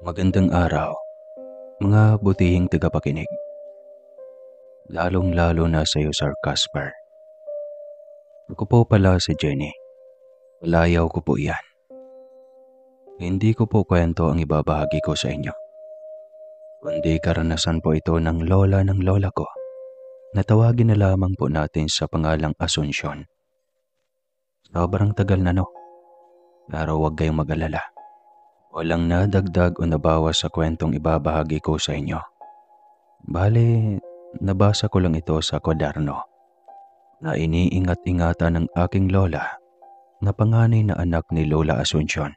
Magandang araw, mga butihing tagapakinig, lalong-lalo na sa iyo, Sir Casper. Ako po pala si Jenny. Palayaw ko po iyan. Hindi ko po kwento ang ibabahagi ko sa inyo, kundi karanasan po ito ng lola ko na tawagin na lamang po natin sa pangalang Asunsyon. Sobrang tagal na, no? Pero huwag kayong mag-alala. Walang nadagdag o nabawas sa kwentong ibabahagi ko sa inyo. Bale, nabasa ko lang ito sa kwaderno na iniingat-ingatan ng aking lola na panganay na anak ni Lola Asunsyon.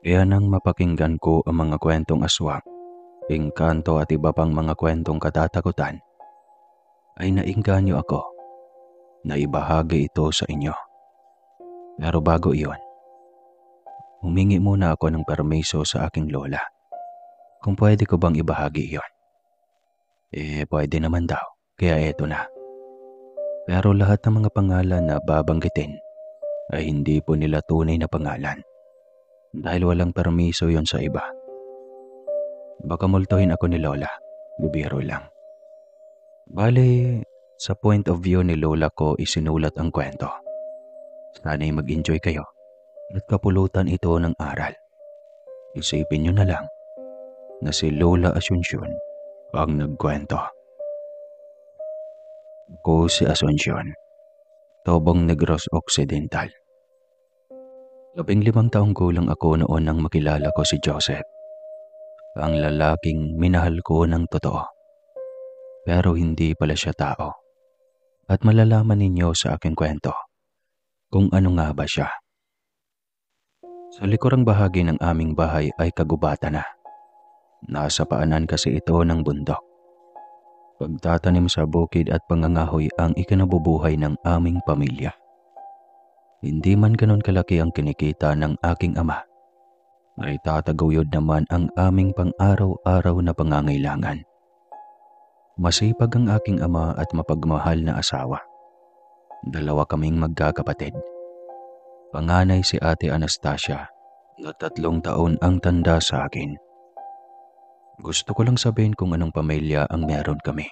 Kaya nang mapakinggan ko ang mga kwentong aswang, engkanto at iba pang mga kwentong katatakutan, ay nainganyo ako na ibahagi ito sa inyo. Pero bago iyon, humingi muna ako ng permiso sa aking lola kung pwede ko bang ibahagi iyon. Pwede naman daw, kaya eto na. Pero lahat ng mga pangalan na babanggitin ay hindi po nila tunay na pangalan dahil walang permiso yon sa iba. Baka multuhin ako ni Lola, bibiro lang. Bale, sa point of view ni Lola ko isinulat ang kwento. Sana'y mag-enjoy kayo at kapulutan ito ng aral. Isipin nyo na lang na si Lola Asunsyon ang nagkwento. Ako si Asunsyon, Tobong Negros Occidental. 15 taong gulang ako noon nang makilala ko si Joseph, ang lalaking minahal ko ng totoo. Pero hindi pala siya tao. At malalaman ninyo sa aking kwento kung ano nga ba siya. Sa likurang bahagi ng aming bahay ay kagubatan na. Nasa paanan kasi ito ng bundok. Pagtatanim sa bukid at pangangahoy ang ikinabubuhay ng aming pamilya. Hindi man ganon kalaki ang kinikita ng aking ama, ay tataguyod naman ang aming pang-araw-araw na pangangailangan. Masipag ang aking ama at mapagmahal na asawa. Dalawa kaming magkakapatid. Panganay si Ate Anastasia na 3 taon ang tanda sa akin. Gusto ko lang sabihin kung anong pamilya ang meron kami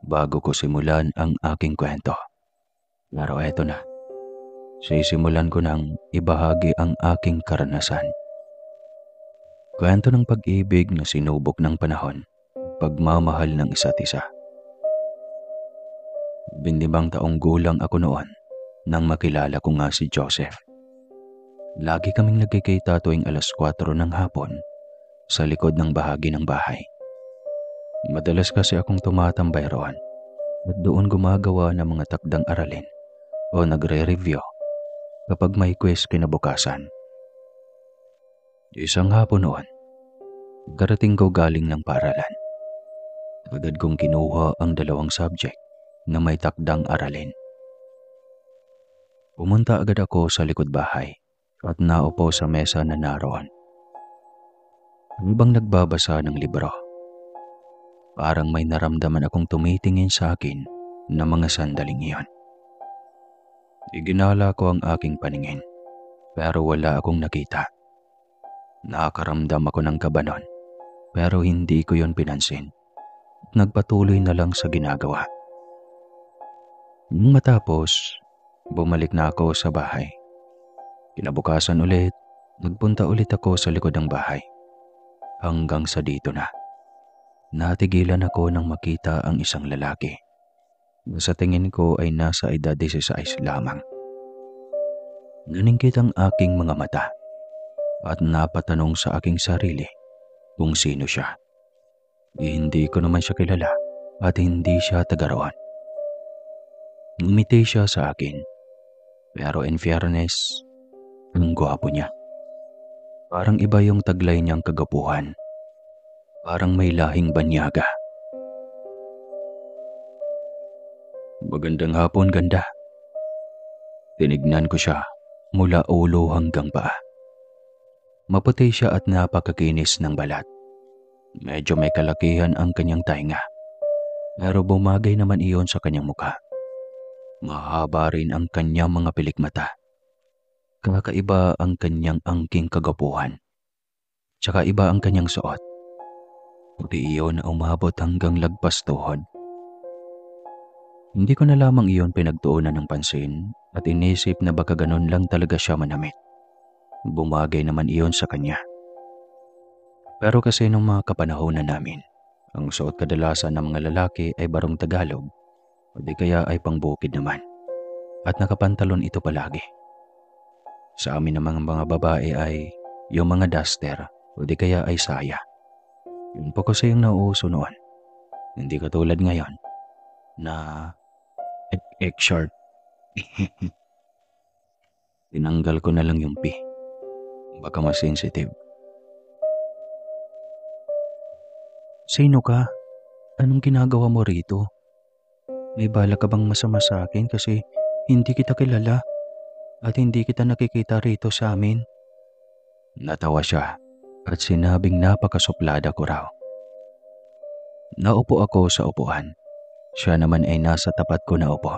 bago ko simulan ang aking kwento. Pero eto na. Sisimulan ko nang ibahagi ang aking karanasan. Kwento ng pag-ibig na sinubok ng panahon, pagmamahal ng isa't isa. 15 taong gulang ako noon nang makilala ko nga si Joseph. Lagi kaming nagkikita tuwing alas 4 ng hapon sa likod ng bahagi ng bahay. Madalas kasi akong tumatambay roon at doon gumagawa ng mga takdang aralin o nagre-review kapag may quiz kinabukasan. Isang hapon noon, karating ko galing ng paaralan. Agad kong kinuha ang 2 subject na may takdang aralin. Pumunta agad ako sa likod bahay at naupo sa mesa na naroon. Habang nagbabasa ng libro, parang may naramdaman akong tumitingin sa akin na mga sandaling iyon. Iginala ko ang aking paningin pero wala akong nakita. Nakakaramdam ako ng kaba noon pero hindi ko yon pinansin. Nagpatuloy na lang sa ginagawa. Nung matapos, bumalik na ako sa bahay. Kinabukasan ulit, nagpunta ulit ako sa likod ng bahay. Hanggang sa dito na. Natigilan ako nang makita ang isang lalaki. Sa tingin ko ay nasa edad 16 lamang. Naningkit ang aking mga mata at napatanong sa aking sarili kung sino siya. Hindi ko naman siya kilala at hindi siya taga roon. Ngumiti siya sa akin, pero in fairness, ang gwapo niya. Parang iba yung taglay niyang kagapuhan. Parang may lahing banyaga. Magandang hapon, ganda. Tinignan ko siya mula ulo hanggang paa. Maputi siya at napakakinis ng balat. Medyo may kalakihan ang kanyang tainga. Pero bumagay naman iyon sa kanyang mukha. Mahaba rin ang kanyang mga pilikmata. Kakaiba ang kanyang angking kagapuhan. Tsaka iba ang kanyang suot. Puti iyon na umabot hanggang lagpas tuhod. Hindi ko na lamang iyon pinagtuunan ng pansin at inisip na baka ganun lang talaga siya manamit. Bumagay naman iyon sa kanya. Pero kasi nung mga kapanahonan namin, ang suot kadalasan ng mga lalaki ay barong Tagalog o di kaya ay pangbukid naman at nakapantalon ito palagi. Sa amin namang mga babae ay yung mga duster o di kaya ay saya. Yun po kasi yung nauuso noon. Hindi katulad ngayon na X-shirt. Tinanggal ko na lang yung P. Baka mas sensitive. Sino ka? Anong ginagawa mo rito? May bala ka bang masama sa akin kasi hindi kita kilala at hindi kita nakikita rito sa amin? Natawa siya at sinabing napakasuplada ko raw. Naupo ako sa upuan. Siya naman ay nasa tapat ko na upo.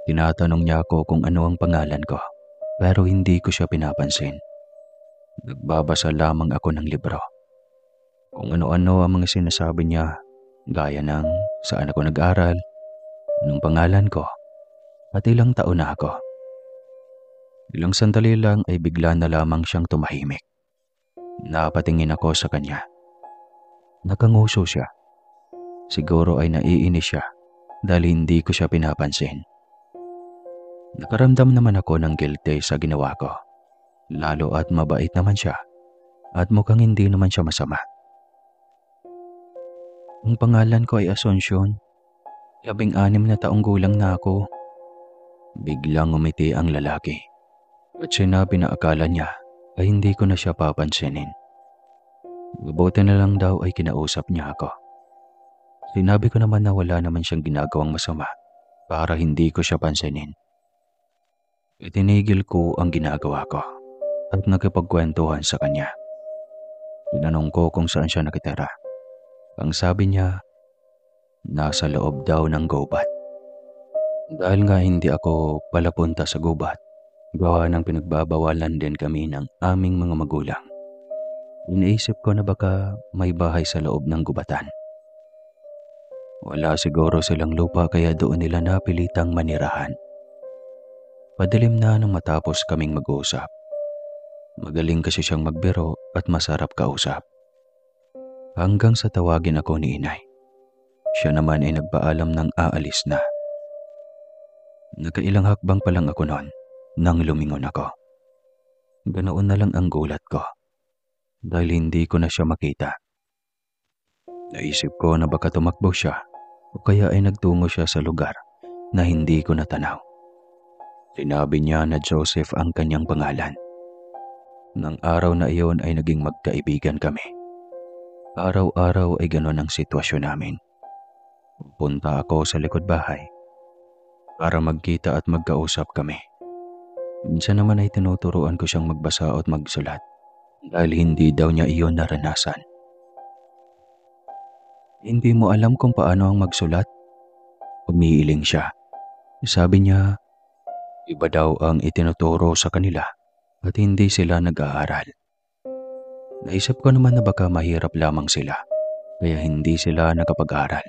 Tinatanong niya ako kung ano ang pangalan ko, pero hindi ko siya pinapansin. Nagbabasa lamang ako ng libro. Kung ano-ano ang mga sinasabi niya, gaya ng saan ako nag-aral, anong pangalan ko, at ilang taon na ako. Ilang sandali lang ay bigla na lamang siyang tumahimik. Napatingin ako sa kanya. Nakanguso siya. Siguro ay naiinis siya dahil hindi ko siya pinapansin. Nakaramdam naman ako ng guilty sa ginawa ko. Lalo at mabait naman siya at mukhang hindi naman siya masama. Ang pangalan ko ay Asuncion. 16 na taong gulang na ako. Biglang umiti ang lalaki at sinabi na akala niya ay hindi ko na siya papansinin. Mabuti na lang daw ay kinausap niya ako. Sinabi ko naman na wala naman siyang ginagawang masama para hindi ko siya pansinin. Itinigil ko ang ginagawa ko at nakipagkwentuhan sa kanya. Tinanong ko kung saan siya nakitira. Ang sabi niya, nasa loob daw ng gubat. Dahil nga hindi ako palapunta sa gubat, gawa ng pinagbabawalan din kami ng aming mga magulang. Iniisip ko na baka may bahay sa loob ng gubatan. Wala siguro silang lupa kaya doon nila napilitang manirahan. Padilim na nang matapos kaming mag-uusap. Magaling kasi siyang magbiro at masarap kausap. Hanggang sa tawagin ako ni inay. Siya naman ay nagpaalam ng aalis na. Nakailang hakbang pa lang ako noon nang lumingon ako. Ganoon na lang ang gulat ko dahil hindi ko na siya makita. Naisip ko na baka tumakbo siya o kaya ay nagtungo siya sa lugar na hindi ko natanaw. Sinabi niya na Joseph ang kanyang pangalan. Nang araw na iyon ay naging magkaibigan kami. Araw-araw ay ganon ang sitwasyon namin. Punta ako sa likod bahay para magkita at magkausap kami. Minsan naman ay tinuturuan ko siyang magbasa at magsulat dahil hindi daw niya iyon naranasan. Hindi mo alam kung paano ang magsulat? Umiiling siya. Sabi niya, iba daw ang itinuturo sa kanila at hindi sila nag-aaral. Naisip ko naman na baka mahirap lamang sila kaya hindi sila nakapag-aral.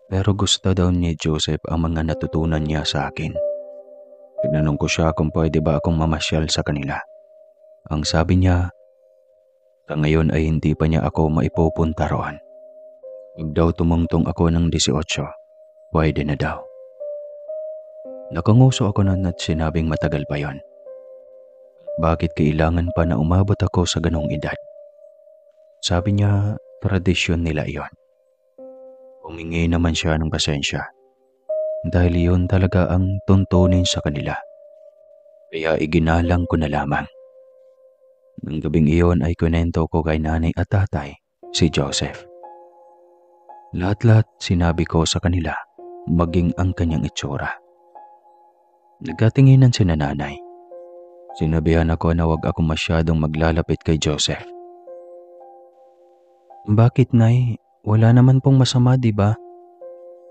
Pero gusto daw ni Joseph ang mga natutunan niya sa akin. Tinanong ko siya kung pwede ba akong mamasyal sa kanila. Ang sabi niya, sa ngayon ay hindi pa niya ako maipupunta roon. Huwag daw tumungtong ako ng 18, pwede na daw. Nakanguso ako nun at sinabing matagal pa yon. Bakit kailangan pa na umabot ako sa ganong edad? Sabi niya, tradisyon nila iyon. Humingi naman siya ng pasensya dahil iyon talaga ang tuntunin sa kanila. Kaya iginalang ko na lamang. Nang gabing iyon ay kunento ko kay nanay at tatay, si Joseph. Lahat-lahat sinabi ko sa kanila, maging ang kanyang itsura. Nagkatinginan si nanay. Sinabihan ako na wag ako masyadong maglalapit kay Joseph. Bakit, Nay? Wala naman pong masama, di ba?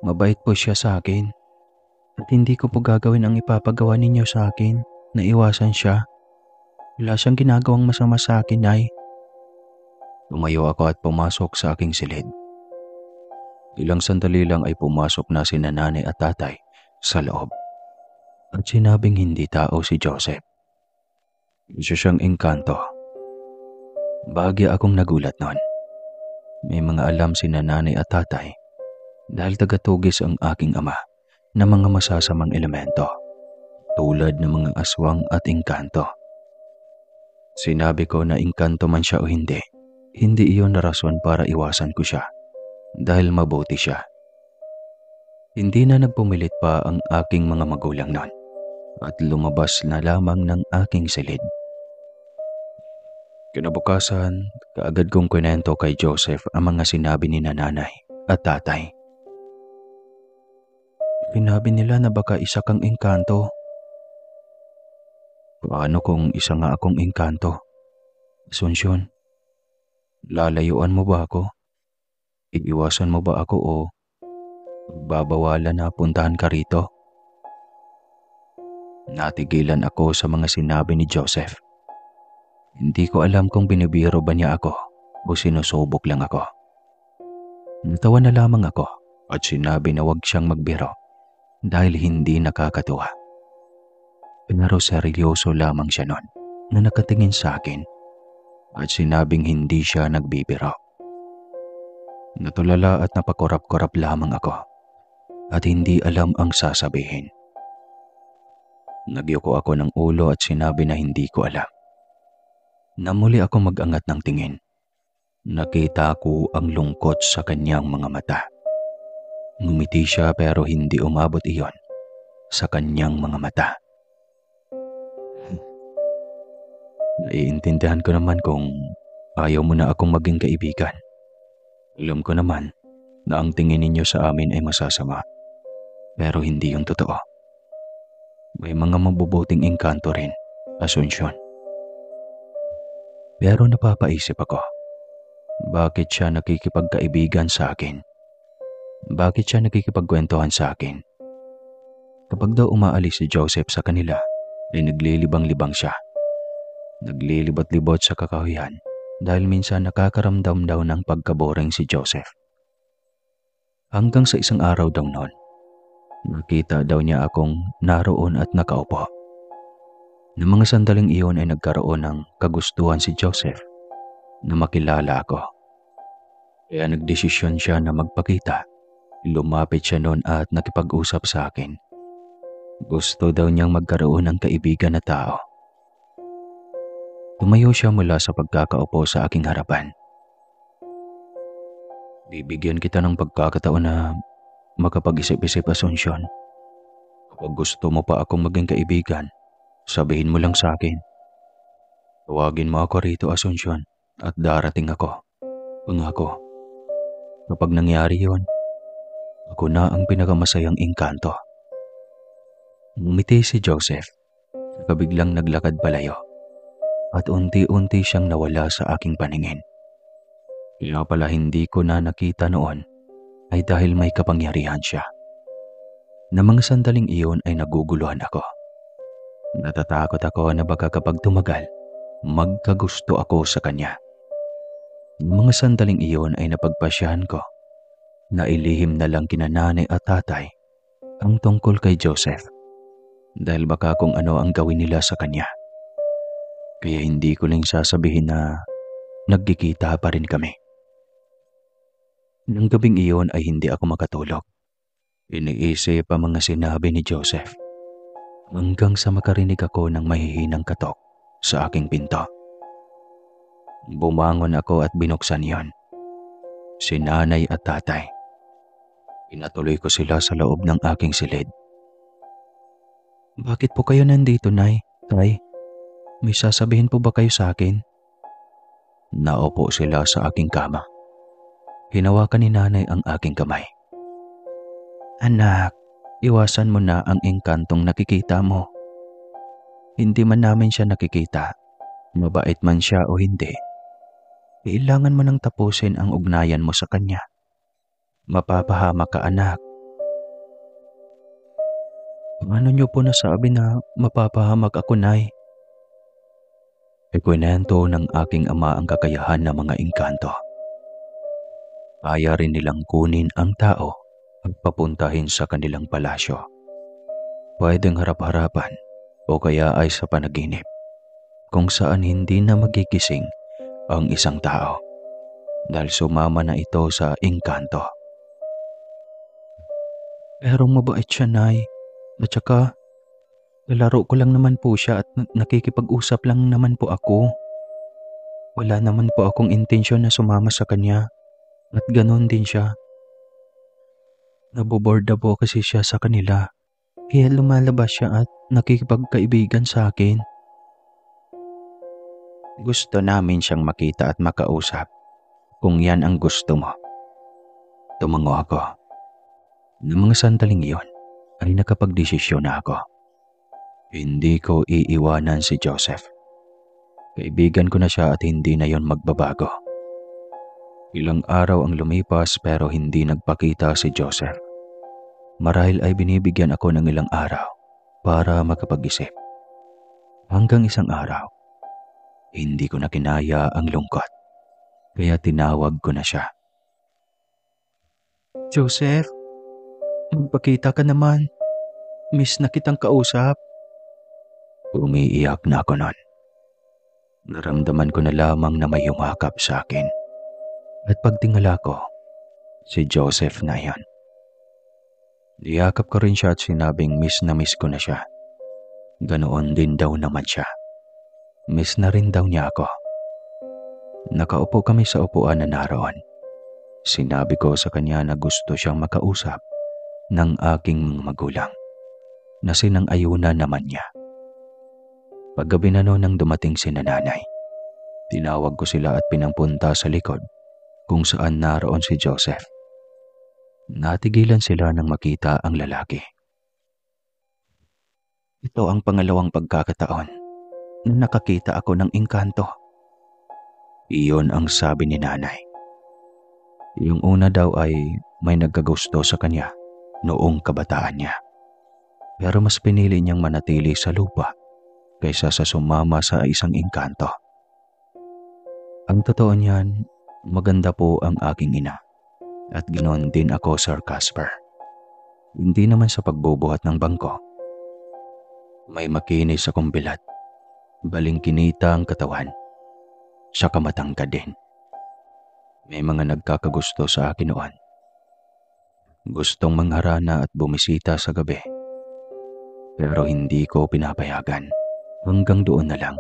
Mabait po siya sa akin. At hindi ko po gagawin ang ipapagawa ninyo sa akin na iwasan siya. Wala siyang ginagawang masama sa akin, Nay. Tumayo ako at pumasok sa aking silid. Ilang sandali lang ay pumasok na sina nanay at tatay sa loob at sinabing hindi tao si Joseph. Isa siyang engkanto. Bahagya akong nagulat noon. May mga alam sina nanay at tatay dahil tagatugis ang aking ama ng mga masasamang elemento tulad ng mga aswang at engkanto. Sinabi ko na engkanto man siya o hindi, hindi iyon na rason para iwasan ko siya dahil mabuti siya. Hindi na nagpumilit pa ang aking mga magulang noon at lumabas na lamang ng aking silid. Kinabukasan, kaagad kong kwento kay Joseph ang mga sinabi ni nanay at tatay. Sinabi nila na baka isa kang engkanto. Paano kung isa nga akong engkanto? Asunsyon, lalayuan mo ba ako? Iiwasan mo ba ako o babawalan na puntahan ka rito? Natigilan ako sa mga sinabi ni Joseph. Hindi ko alam kung binibiro ba niya ako o sinusubok lang ako. Natawa na lamang ako at sinabi na huwag siyang magbiro dahil hindi nakakatuwa. Pero seryoso lamang siya noon na nakatingin sa akin at sinabing hindi siya nagbibiro. Natulala at napakurap-kurap lamang ako at hindi alam ang sasabihin. Nagyuko ako ng ulo at sinabi na hindi ko alam. Namuli ako mag-angat ng tingin. Nakita ko ang lungkot sa kanyang mga mata. Ngumiti siya pero hindi umabot iyon sa kanyang mga mata. Naiintindihan ko naman kung ayaw mo na akong maging kaibigan. Alam ko naman na ang tingin ninyo sa amin ay masasama. Pero hindi yung totoo. May mga mabubuting engkanto rin, Asunsyon. Pero napapaisip ako, bakit siya nakikipagkaibigan sa akin? Bakit siya nakikipagkwentuhan sa akin? Kapag daw umaalis si Joseph sa kanila, ay naglilibang-libang siya. Naglilibot-libot sa kakahuyan dahil minsan nakakaramdam daw ng pagkaboring si Joseph. Hanggang sa isang araw daw noon, nakita daw niya akong naroon at nakaupo. Ng mga sandaling iyon ay nagkaroon ng kagustuhan si Joseph na makilala ako. Kaya nagdesisyon siya na magpakita. Lumapit siya noon at nakipag-usap sa akin. Gusto daw niyang magkaroon ng kaibigan na tao. Tumayo siya mula sa pagkakaupo sa aking harapan. Bibigyan kita ng pagkakataon na makapag-isip-isip, Asunsyon. Kapag gusto mo pa akong maging kaibigan, sabihin mo lang sa akin. Tawagin mo ako rito, Asunsyon, at darating ako. Pangako. Kapag nangyari yon, ako na ang pinakamasayang engkanto. Ngumiti si Joseph, kabiglang naglakad palayo, at unti-unti siyang nawala sa aking paningin. Kaya pala hindi ko na nakita noon ay dahil may kapangyarihan siya. Na mga sandaling iyon ay naguguluhan ako. Natatakot ako na baka kapag tumagal, magkagusto ako sa kanya. Mga sandaling iyon ay napagpasyahan ko na ilihim na lang kina nanay at tatay ang tungkol kay Joseph dahil baka kung ano ang gawin nila sa kanya. Kaya hindi ko lang sasabihin na nagkikita pa rin kami. Nang gabing iyon ay hindi ako makatulog. Iniisip ang mga sinabi ni Joseph hanggang sa makarinig ako ng mahihinang katok sa aking pinto. Bumangon ako at binuksan iyon. Si nanay at tatay. Pinatuloy ko sila sa loob ng aking silid. Bakit po kayo nandito, Nay? Tay, may sasabihin po ba kayo sa akin? Naupo sila sa aking kama. Hinawakan ni nanay ang aking kamay. Anak, iwasan mo na ang engkantong nakikita mo. Hindi man namin siya nakikita, mabait man siya o hindi. Kailangan mo nang tapusin ang ugnayan mo sa kanya. Mapapahamak ka, anak. Paano niyo po nasabi na mapapahamak ako, Nay? Ikwento ng aking ama ang kakayahan ng mga engkanto. Kaya rin nilang kunin ang tao at papuntahin sa kanilang palasyo. Pwedeng harap-harapan o kaya ay sa panaginip, kung saan hindi na magigising ang isang tao dahil sumama na ito sa engkanto. Pero mabait siya, Nay. At saka, lalaro ko lang naman po siya at nakikipag-usap lang naman po ako. Wala naman po akong intensyon na sumama sa kanya at ganon din siya. Naboborda po kasi siya sa kanila, kaya lumalabas siya at nakikipagkaibigan sa akin. Gusto namin siyang makita at makausap kung yan ang gusto mo. Tumango ako. Ng mga sandaling iyon ay nakapagdesisyon na ako. Hindi ko iiwanan si Joseph. Kaibigan ko na siya at hindi na yon magbabago. Ilang araw ang lumipas pero hindi nagpakita si Joseph. Marahil ay binibigyan ako ng ilang araw para makapag-isip. Hanggang isang araw, hindi ko na kinaya ang lungkot. Kaya tinawag ko na siya. Joseph, magpakita ka naman. Miss na kitang kausap. Umiiyak na ako noon. Naramdaman ko na lamang na may yumakap sa akin. At pagtingala ko, si Joseph na yan. Niyakap ko rin siya at sinabing miss na miss ko na siya. Ganoon din daw naman siya. Miss na rin daw niya ako. Nakaupo kami sa upuan na naroon. Sinabi ko sa kanya na gusto siyang makausap ng aking mga magulang, na sinang-ayunan naman niya. Paggabi na noon nang dumating si nanay, tinawag ko sila at pinampunta sa likod kung saan naroon si Joseph. Natigilan sila nang makita ang lalaki. Ito ang pangalawang pagkakataon na nakakita ako ng engkanto. Iyon ang sabi ni nanay. Yung una daw ay may nagkagusto sa kanya noong kabataan niya. Pero mas pinili niyang manatili sa lupa kaysa sa sumama sa isang engkanto. Ang totoo niyan, maganda po ang aking ina. At ginoon din ako, Sir Casper. Hindi naman sa pagbubuhat ng bangko. May makinis akong bilat, balingkinita ang katawan, saka matangkad din. May mga nagkakagusto sa akin noon. Gustong mangharana at bumisita sa gabi. Pero hindi ko pinapayagan. Hanggang doon na lang.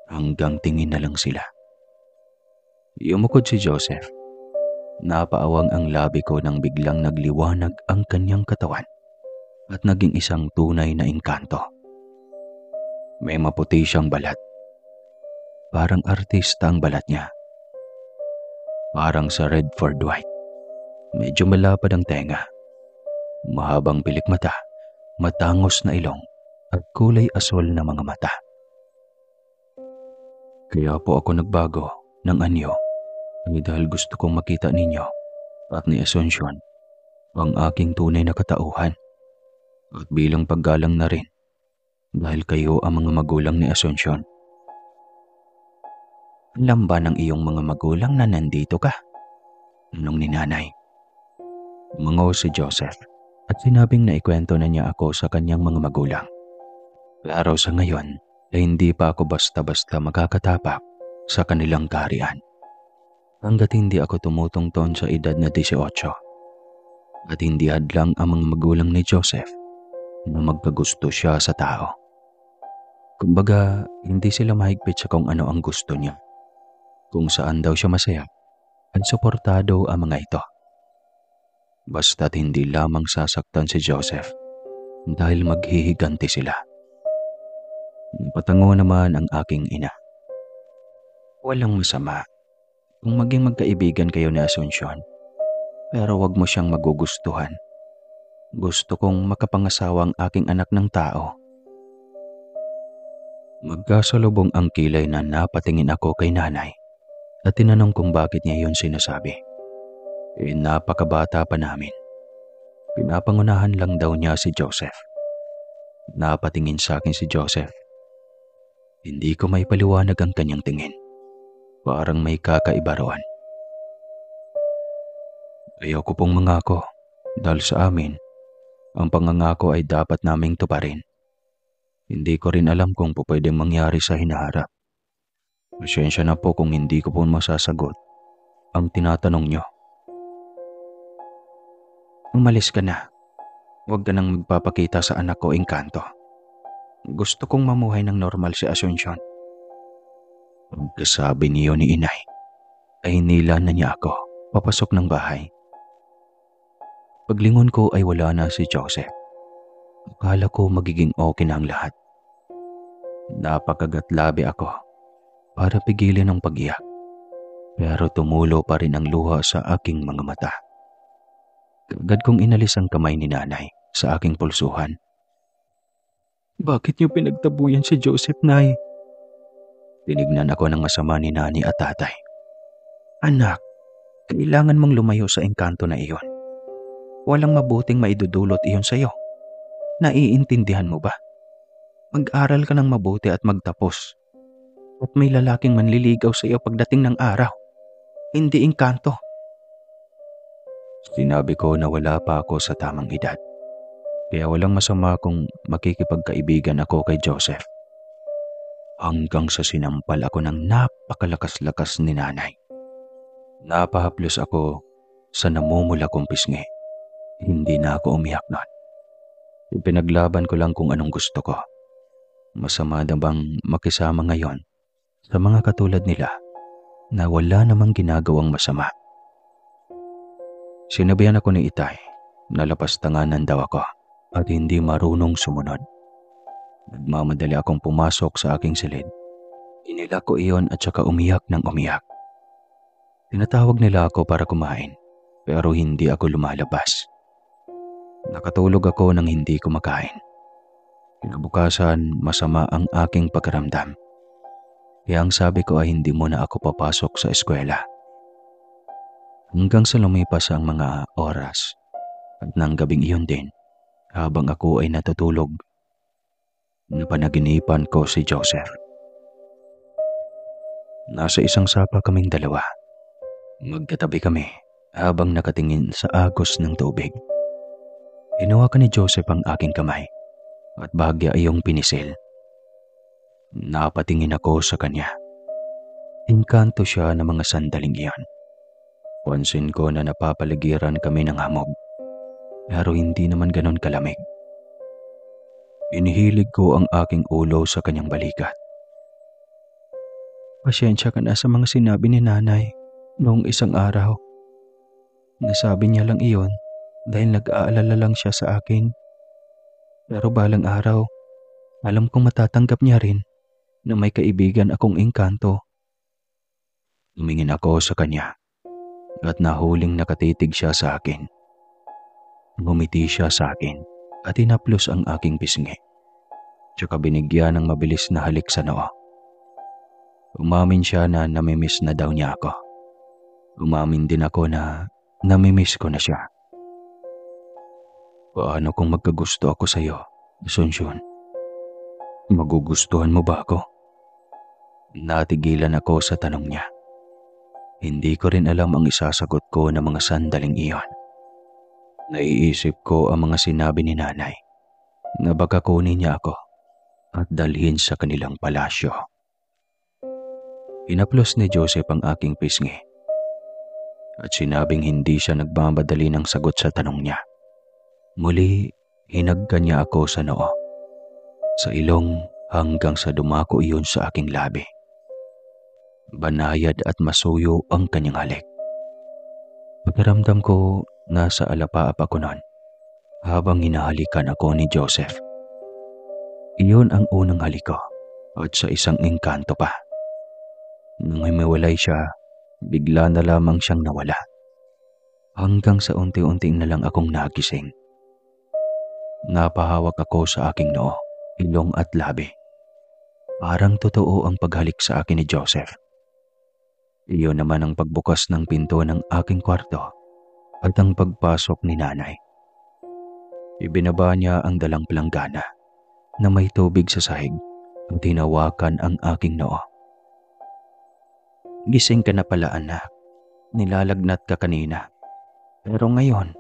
Hanggang tingin na lang sila. Yumukod si Joseph. Napaawang ang labi ko nang biglang nagliwanag ang kanyang katawan at naging isang tunay na engkanto. May maputi siyang balat. Parang artista ang balat niya. Parang sa Redford White. Medyo malapad ang tenga. Mahabang pilik mata, matangos na ilong at kulay asol na mga mata. Kaya po ako nagbago ng anyo dahil gusto kong makita ninyo at ni Asuncion ang aking tunay na katauhan at bilang paggalang na rin dahil kayo ang mga magulang ni Asuncion. Alam ba ng iyong mga magulang na nandito ka? Tanong ni nanay. Umangaw si Joseph at sinabing na ikwento na niya ako sa kanyang mga magulang. Pero sa ngayon ay hindi pa ako basta-basta makakatapak sa kanilang kaharian. Hanggat hindi ako tumutungtong sa edad na 18 at hindi hadlang ang mga magulang ni Joseph na magkagusto siya sa tao. Kumbaga, hindi sila mahigpit sa kung ano ang gusto niya. Kung saan daw siya masaya at suportado ang mga ito. Basta't hindi lamang sasaktan si Joseph dahil maghihiganti sila. Napatango naman ang aking ina. Walang masama kung maging magkaibigan kayo ni Asuncion, pero wag mo siyang magugustuhan. Gusto kong makapangasawa ang aking anak ng tao. Magkasalubong ang kilay na napatingin ako kay nanay at tinanong kung bakit niya yun sinasabi. Napakabata pa namin. Pinapangunahan lang daw niya si Joseph. Napatingin sa akin si Joseph. Hindi ko may paliwanag ang kanyang tingin. Parang may kakaiba roon. Ayoko pong mangako dahil sa amin, ang pangangako ay dapat naming tuparin. Hindi ko rin alam kung pwedeng mangyari sa hinaharap. Pasensya na po kung hindi ko po masasagot ang tinatanong nyo. Umalis ka na. Huwag ka nang magpapakita sa anak ko, Engkanto. Gusto kong mamuhay ng normal si Asuncion. Pagkasabi niyo ni inay, ay hinila na niya ako papasok ng bahay. Paglingon ko ay wala na si Joseph. Akala ko magiging okay na ang lahat. Napakagatlabi ako para pigilin ang pag-iyak. Pero tumulo pa rin ang luha sa aking mga mata. Agad kong inalis ang kamay ni nanay sa aking pulsuhan. Bakit niyo pinagtabuyan si Joseph, Nay? Tinignan ako ng masama ni nani at tatay. Anak, kailangan mong lumayo sa engkanto na iyon. Walang mabuting maidudulot iyon sa iyo. Naiintindihan mo ba? Mag-aral ka ng mabuti at magtapos. At may lalaking manliligaw sa iyo pagdating ng araw. Hindi engkanto. Sinabi ko na wala pa ako sa tamang edad. Kaya walang masama kung makikipagkaibigan ako kay Joseph. Hanggang sa sinampal ako ng napakalakas-lakas ni nanay. Napahaplos ako sa namumula kong pisngi. Hindi na ako umiyak nun. Ipinaglaban ko lang kung anong gusto ko. Masama na bang makisama ngayon sa mga katulad nila na wala namang ginagawang masama? Sinabihan ako ni Itay na lapastanganan daw ako at hindi marunong sumunod. Nagmamadali akong pumasok sa aking silid. Inila ko iyon at saka umiyak ng umiyak. Tinatawag nila ako para kumain pero hindi ako lumalabas. Nakatulog ako nang hindi ko makain. Kinabukasan, masama ang aking pakiramdam. Kaya ang sabi ko ay hindi muna ako papasok sa eskwela. Hanggang sa lumipas ang mga oras at nang gabing iyon din, habang ako ay natutulog, napanaginipan ko si Joseph. Nasa isang sapa kaming dalawa. Magkatabi kami habang nakatingin sa agos ng tubig. Hinawakan ni Joseph ang aking kamay at bahagya iyong pinisil. Napatingin ako sa kanya. Engkanto siya ng mga sandaling iyon. Pansin ko na napapaligiran kami ng hamog, pero hindi naman ganon kalamig. Inihilig ko ang aking ulo sa kanyang balikat. Pasensya ka na sa mga sinabi ni nanay noong isang araw. Nasabi niya lang iyon dahil nag-aalala lang siya sa akin. Pero balang araw, alam kong matatanggap niya rin na may kaibigan akong engkanto. Tumingin ako sa kanya at nahuling nakatitig siya sa akin. Ngumiti siya sa akin at inaplos ang aking pisngi. Tsaka binigyan ng mabilis na halik sa noo. Umamin siya na namimiss na daw niya ako. Umamin din ako na namimiss ko na siya. Paano kung magkagusto ako sa iyo, Asuncion? Magugustuhan mo ba ako? Natigilan ako sa tanong niya. Hindi ko rin alam ang isasagot ko ng mga sandaling iyon. Naiisip ko ang mga sinabi ni nanay na baka kunin niya ako at dalhin sa kanilang palasyo. Inaplos ni Joseph ang aking pisngi at sinabing hindi siya nagmamadali ng sagot sa tanong niya. Muli, hinagkan niya ako sa noo, sa ilong hanggang sa dumako iyon sa aking labi. Banayad at masuyo ang kanyang halik. Pakiramdam ko nasa alapaap ako noon habang hinahalikan ako ni Joseph. Iyon ang unang halik ko at sa isang engkanto pa. Nang humiwalay siya, bigla na lamang siyang nawala. Hanggang sa unti-unti na lang akong nagising. Napahawak ako sa aking noo, ilong at labi. Parang totoo ang paghalik sa akin ni Joseph. Iyon naman ang pagbukas ng pinto ng aking kwarto at ang pagpasok ni nanay. Ibinaba niya ang dalang palanggana na may tubig sa sahig at hinawakan ang aking noo. Gising ka na pala anak, nilalagnat ka kanina. Pero ngayon,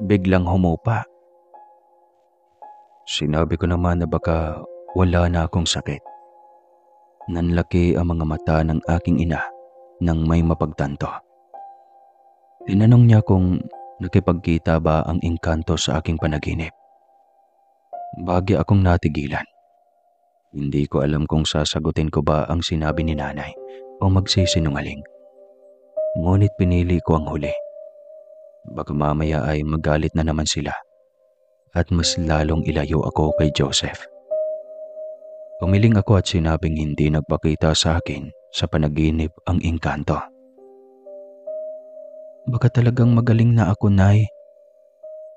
biglang humupa. Sinabi ko naman na baka wala na akong sakit. Nanlaki ang mga mata ng aking ina nang may mapagtanto. Tinanong niya kung nakipagkita ba ang engkanto sa aking panaginip. Bagya akong natigilan. Hindi ko alam kung sasagutin ko ba ang sinabi ni nanay o magsisinungaling. Ngunit pinili ko ang huli. Baka mamaya ay magalit na naman sila at mas lalong ilayo ako kay Joseph. Umiling ako at sinabing hindi nagpakita sa akin sa panaginip ang engkanto. Baka talagang magaling na ako, Nay.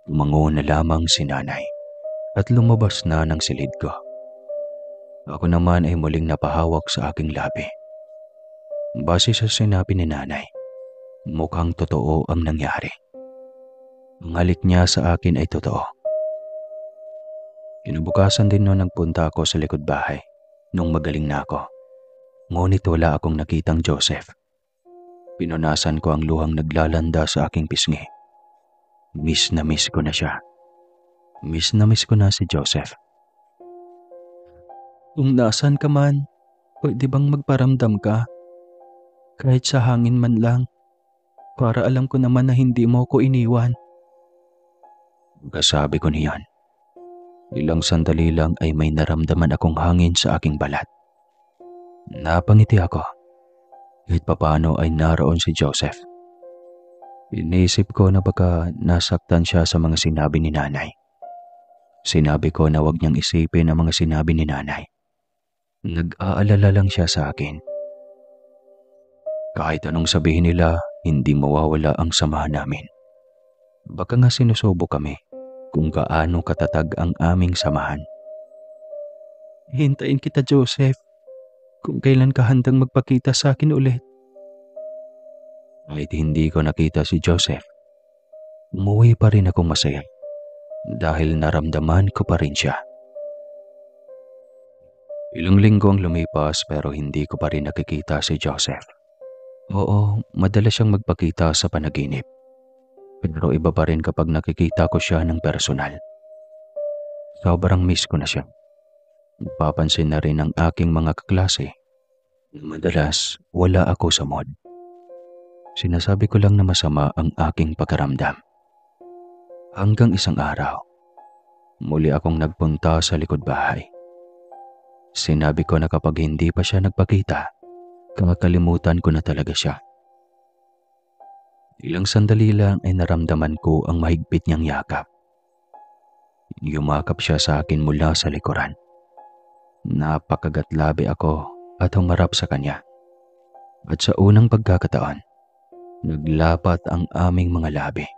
Tumango na lamang si nanay at lumabas na ng silid ko. Ako naman ay muling napahawak sa aking labi. Base sa sinabi ni nanay, mukhang totoo ang nangyari. Ang halik niya sa akin ay totoo. Kinabukasan din noon nagpunta ako sa likod bahay nung magaling na ako. Ngunit wala akong nakitang Joseph. Pinunasan ko ang luhang naglalanda sa aking pisngi. Miss na miss ko na siya. Miss na miss ko na si Joseph. Kung nasan ka man, pwede bang magparamdam ka? Kahit sa hangin man lang, para alam ko naman na hindi mo ko iniwan. Kasabi ko niyan. Ilang sandali lang ay may naramdaman akong hangin sa aking balat. Napangiti ako. Kahit papaano ay naroon si Joseph. Inisip ko na baka nasaktan siya sa mga sinabi ni nanay. Sinabi ko na wag niyang isipin ang mga sinabi ni nanay. Nag-aalala lang siya sa akin. Kahit anong sabihin nila, hindi mawawala ang samahan namin. Baka nga sinusubo kami kung gaano katatag ang aming samahan. Hintayin kita, Joseph, kung kailan ka handang magpakita sa akin ulit. Kahit hindi ko nakita si Joseph, umuwi pa rin akong masaya dahil naramdaman ko pa rin siya. Ilang linggo ang lumipas pero hindi ko pa rin nakikita si Joseph. Oo, madalas siyang magpakita sa panaginip. Pero iba pa rin kapag nakikita ko siya ng personal. Sobrang miss ko na siya. Napapansin na rin ng aking mga kaklase na madalas wala ako sa mood. Sinasabi ko lang na masama ang aking pakiramdam. Hanggang isang araw, muli akong nagpunta sa likod bahay. Sinabi ko na kapag hindi pa siya nagpakita, kakalimutan ko na talaga siya. Ilang sandali lang ay naramdaman ko ang mahigpit niyang yakap. Yumakap siya sa akin mula sa likuran. Napakagatlabi ako at humarap sa kanya. At sa unang pagkakataon, naglapat ang aming mga labi.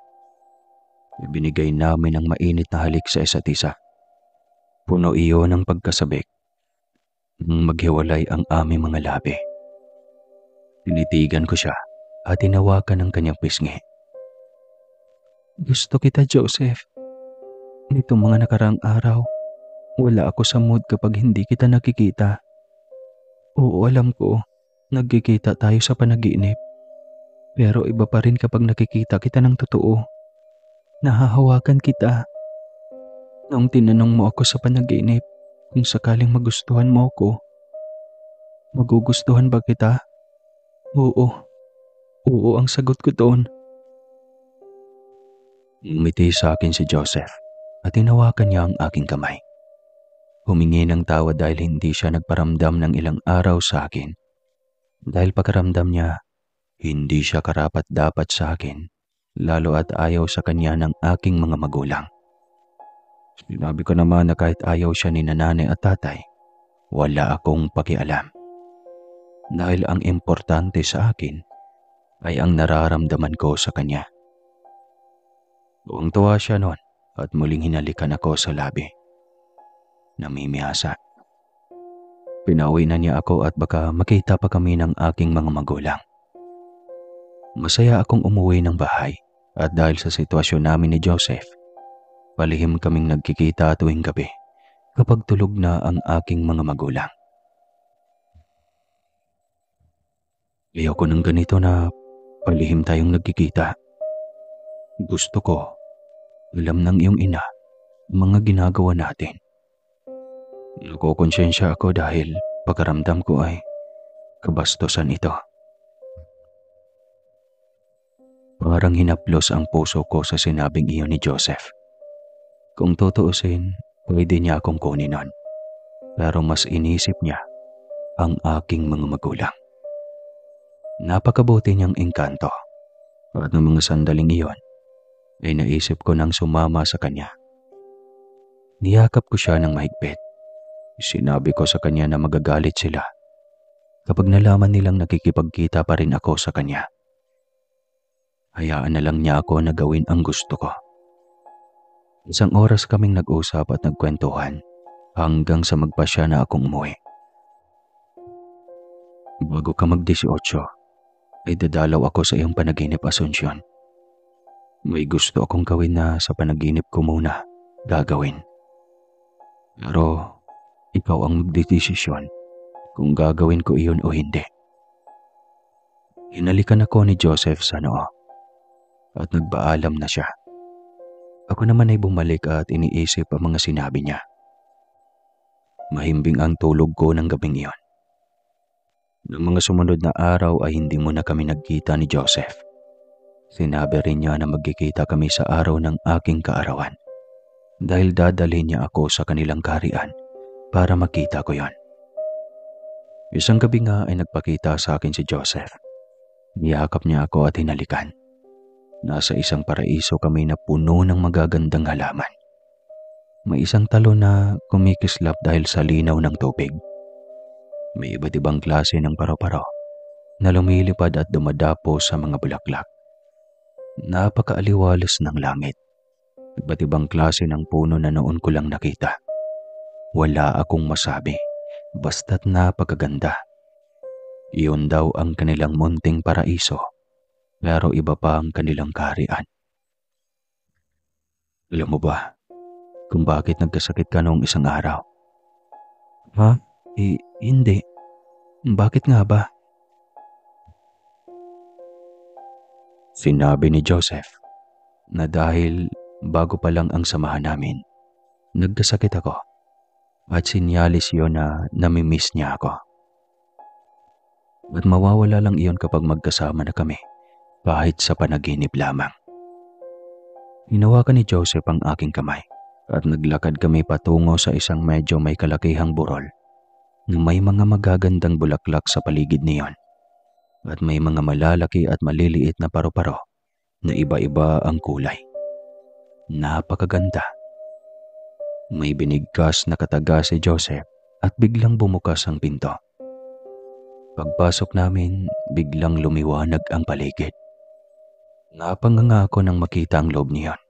Ibinigay namin ang mainit na halik sa isa't isa. Puno iyon ng pagkasabik. Nang maghiwalay ang aming mga labi. Tinitigan ko siya at tinawakan ang kanyang pisngi. Gusto kita, Joseph. Nitong mga nakaraang araw, wala ako sa mood kapag hindi kita nakikita. Oo, alam ko, nagkikita tayo sa panaginip. Pero iba pa rin kapag nakikita kita ng totoo. Nahahawakan kita. Noong tinanong mo ako sa panaginip kung sakaling magustuhan mo ako, magugustuhan ba kita? Oo. Oo ang sagot ko doon. Umiti sa akin si Joseph at tinawakan niya ang aking kamay. Humingi ng tawad dahil hindi siya nagparamdam ng ilang araw sa akin. Dahil pakiramdam niya, hindi siya karapat-dapat sa akin, lalo at ayaw sa kanya ng aking mga magulang. Sinabi ko naman na kahit ayaw siya ni nanay at tatay, wala akong pakialam. Dahil ang importante sa akin ay ang nararamdaman ko sa kanya. Tuwang-tuwa siya noon at muling hinalikan ako sa labi. Namimiyasa. Pinauwi na niya ako at baka makita pa kami ng aking mga magulang. Masaya akong umuwi ng bahay at dahil sa sitwasyon namin ni Joseph, palihim kaming nagkikita tuwing gabi kapag tulog na ang aking mga magulang. Ayoko ng ganito na palihim tayong nagkikita. Gusto ko, alam ng iyong ina ang mga ginagawa natin. Nakokonsensya ako dahil pagkaramdam ko ay kabastusan ito. Parang hinaplos ang puso ko sa sinabing iyon ni Joseph. Kung tutuusin, pwede niya akong kunin nun. Pero mas inisip niya ang aking mga magulang. Napakabuti niyang engkanto. At ng mga sandaling iyon, ay naisip ko nang sumama sa kanya. Niyakap ko siya ng mahigpit. Sinabi ko sa kanya na magagalit sila kapag nalaman nilang nakikipagkita pa rin ako sa kanya. Hayaan na lang niya ako na gawin ang gusto ko. Isang oras kaming nag-usap at nagkwentuhan hanggang sa magpasya na akong umuwi. Bago ka mag-18, ay dadalaw ako sa iyong panaginip, Asunsyon. May gusto akong gawin na sa panaginip ko muna gagawin. Pero ikaw ang magdedesisyon kung gagawin ko iyon o hindi. Hinalikan ako ni Joseph sa noo at nagpaalam na siya. Ako naman ay bumalik at iniisip ang mga sinabi niya. Mahimbing ang tulog ko ng gabing iyon. Noong mga sumunod na araw ay hindi muna kami nagkita ni Joseph. Sinabi rin niya na magkikita kami sa araw ng aking kaarawan dahil dadalhin niya ako sa kanilang kaharian para makita ko yon. Isang gabi nga ay nagpakita sa akin si Joseph. Niyakap niya ako at hinalikan. Nasa isang paraiso kami na puno ng magagandang halaman. May isang talon na kumikislap dahil sa linaw ng tubig. May iba't ibang klase ng paro-paro na lumilipad at dumadapo sa mga bulaklak. Napakaaliwalas ng langit. Iba't ibang klase ng puno na noon ko lang nakita. Wala akong masabi, basta't napakaganda. Iyon daw ang kanilang munting paraiso, pero iba pa ang kanilang kaharian. Alam mo ba kung bakit nagkasakit ka noong isang araw? Ha? Hindi. Bakit nga ba? Sinabi ni Joseph na dahil bago pa lang ang samahan namin, nagkasakit ako at sinyalis yon na namimiss niya ako. At mawawala lang iyon kapag magkasama na kami, kahit sa panaginip lamang. Hinawakan ni Joseph ang aking kamay at naglakad kami patungo sa isang medyo may kalakihang burol na may mga magagandang bulaklak sa paligid niyon at may mga malalaki at maliliit na paro-paro na iba-iba ang kulay. Napakaganda. May binigkas na kataga si Joseph at biglang bumukas ang pinto. Pagpasok namin, biglang lumiwanag ang paligid. Napanganga ako nang makita ang loob niyon.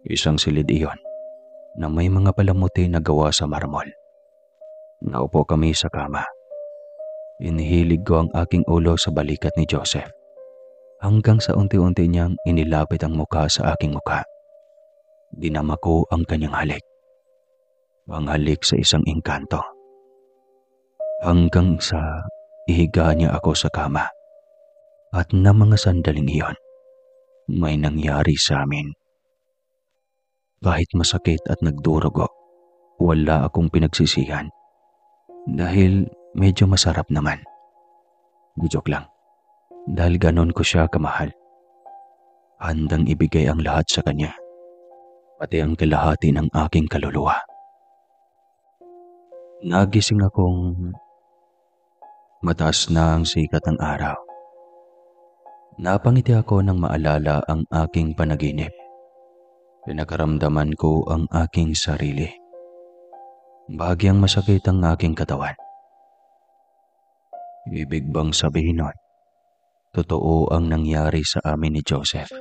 Isang silid iyon na may mga palamuti na gawa sa marmol. Naupo kami sa kama. Inihilig ko ang aking ulo sa balikat ni Joseph hanggang sa unti-unti niyang inilapit ang mukha sa aking mukha. Dinama ko ang kanyang halik. Ang halik sa isang engkanto. Hanggang sa ihiga niya ako sa kama. At na mga sandaling iyon, may nangyari sa amin. Kahit masakit at nagdurugo, wala akong pinagsisihan. Dahil medyo masarap naman. Joke lang. Dahil ganon ko siya kamahal. Handang ibigay ang lahat sa kanya. Pati ang kalahati ng aking kaluluwa. Nagising akong mataas na ang sikat ng araw. Napangiti ako nang maalala ang aking panaginip. Pinakaramdaman ko ang aking sarili. Bahagyang masakit ang aking katawan. Ibig bang sabihin nun, totoo ang nangyari sa amin ni Joseph?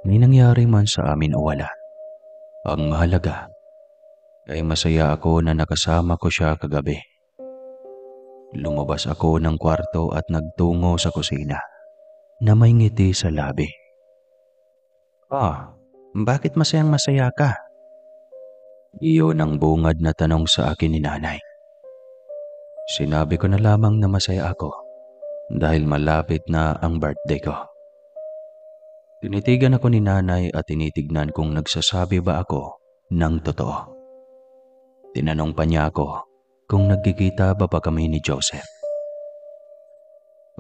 May nangyari man sa amin o wala, ang mahalaga ay masaya ako na nakasama ko siya kagabi. Lumabas ako ng kwarto at nagtungo sa kusina na may ngiti sa labi. Bakit masayang masaya ka? Iyon ang bungad na tanong sa akin ni nanay. Sinabi ko na lamang na masaya ako dahil malapit na ang birthday ko. Tinitigan ako ni nanay at tinitignan kung nagsasabi ba ako ng totoo. Tinanong pa niya ako kung nagkikita ba kami ni Joseph.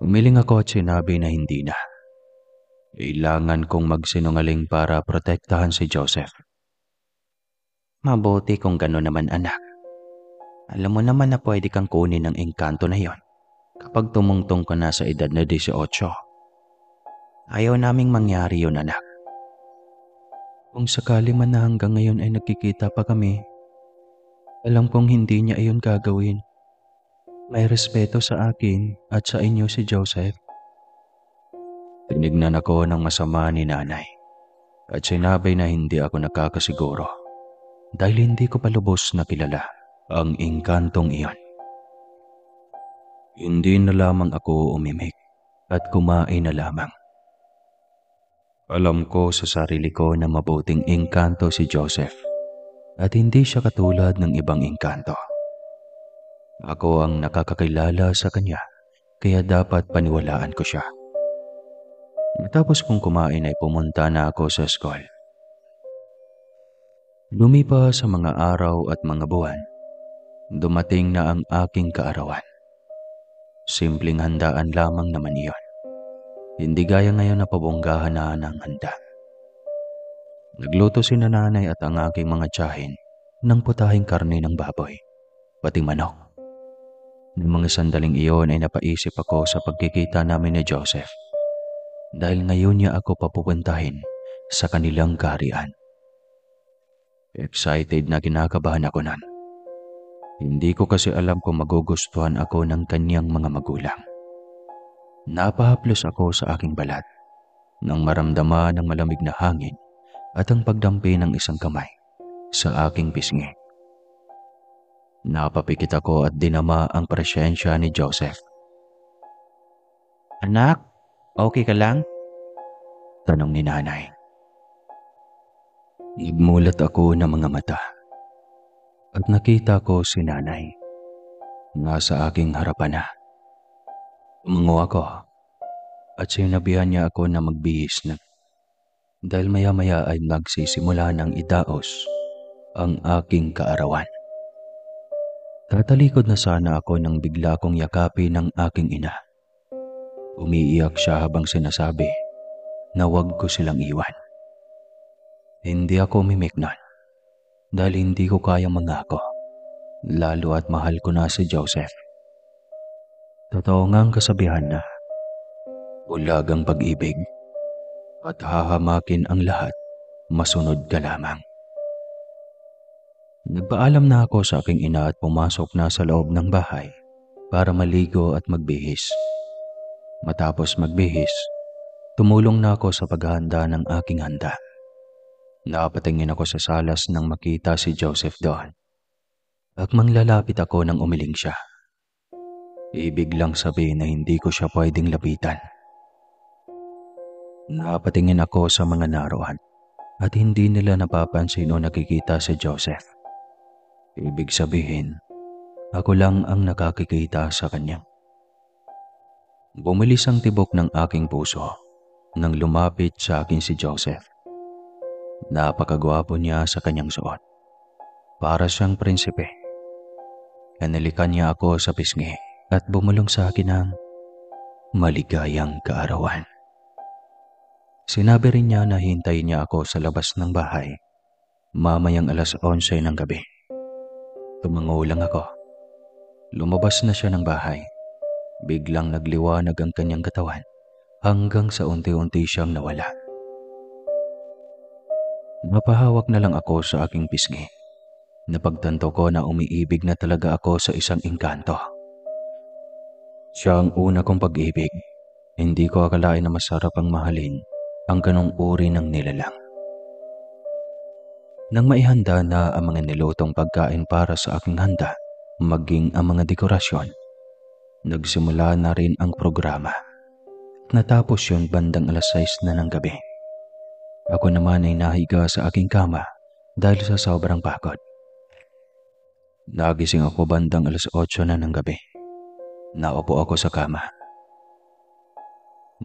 Umiling ako at sinabi na hindi na. Kailangan kong magsinungaling para protektahan si Joseph. Mabuti kung gano'n naman, anak. Alam mo naman na pwede kang kunin ng engkanto na yon kapag tumungtong ka na sa edad na 18. Ayaw naming mangyari yun, anak. Kung sakali man na hanggang ngayon ay nagkikita pa kami, alam kong hindi niya iyon gagawin. May respeto sa akin at sa inyo si Joseph. Tinignan ako ng masama ni nanay at sinabi na hindi ako nakakasiguro dahil hindi ko pa lubos na kilala ang engkantong iyon. Hindi na lamang ako umimik at kumain na lamang. Alam ko sa sarili ko na mabuting engkanto si Joseph at hindi siya katulad ng ibang engkanto. Ako ang nakakakilala sa kanya kaya dapat paniwalaan ko siya. Matapos kong kumain ay pumunta na ako sa school. Lumipas sa mga araw at mga buwan, dumating na ang aking kaarawan. Simpleng handaan lamang naman iyon. Hindi gaya ngayon na pabonggahan na ng handa. Nagluto si nanay at ang aking mga tiyahin ng putahing karne ng baboy, pati manok. Ng mga sandaling iyon ay napaisip ako sa pagkikita namin ni Joseph dahil ngayon niya ako papupuntahin sa kanilang kaharian. Excited na kinakabahan ako nun. Hindi ko kasi alam kung magugustuhan ako ng kanyang mga magulang. Napahaplos ako sa aking balat nang maramdaman ng malamig na hangin at ang pagdampi ng isang kamay sa aking pisngi. Napapikit ako at dinama ang presensya ni Joseph. Anak, okay ka lang? Tanong ni nanay. Nagmulat ako ng mga mata at nakita ko si nanay. Nasa aking harapan na. Tumango ako at sinabihan niya ako na magbihis na dahil maya-maya ay nagsisimula ng idaos ang aking kaarawan. Tatalikod na sana ako nang bigla kong yakapin ng aking ina. Umiiyak siya habang sinasabi na huwag ko silang iwan. Hindi ako umimik nun dahil hindi ko kayang mangako, lalo at mahal ko na si Joseph. Totoo nga ang kasabihan na bulag ang pag-ibig at hahamakin ang lahat, masunod ka lamang. Nagpaalam na ako sa aking ina at pumasok na sa loob ng bahay para maligo at magbihis. Matapos magbihis, tumulong na ako sa paghahanda ng aking handa. Napatingin ako sa salas nang makita si Joseph doon. At manglalapit ako nang umiling siya. Ibig lang sabihin na hindi ko siya pwedeng lapitan. Napatingin ako sa mga naroon at hindi nila napapansin o nakikita si Joseph. Ibig sabihin, ako lang ang nakakikita sa kanya. Bumilis ang tibok ng aking puso nang lumapit sa akin si Joseph. Napakagwapo niya sa kanyang suot. Para siyang prinsipe. Kanalikan niya ako sa pisngi at bumulong sa akin ng maligayang kaarawan. Sinabi rin niya na hintayin niya ako sa labas ng bahay mamayang 11:00 ng gabi. Tumango lang ako. Lumabas na siya ng bahay. Biglang nagliwanag ang kanyang katawan hanggang sa unti-unti siyang nawala. Napahawak na lang ako sa aking pisngi. Napagtanto ko na umiibig na talaga ako sa isang engkanto. Siya ang una kong pag-ibig. Hindi ko akalain na masarap ang mahalin ang ganong uri ng nilalang. Nang maihanda na ang mga nilutong pagkain para sa aking handa, maging ang mga dekorasyon, nagsimula na rin ang programa. Natapos yun bandang 6:00 na ng gabi. Ako naman ay nahiga sa aking kama dahil sa sobrang pagod. Nagising ako bandang 8:00 na ng gabi. Naupo ako sa kama.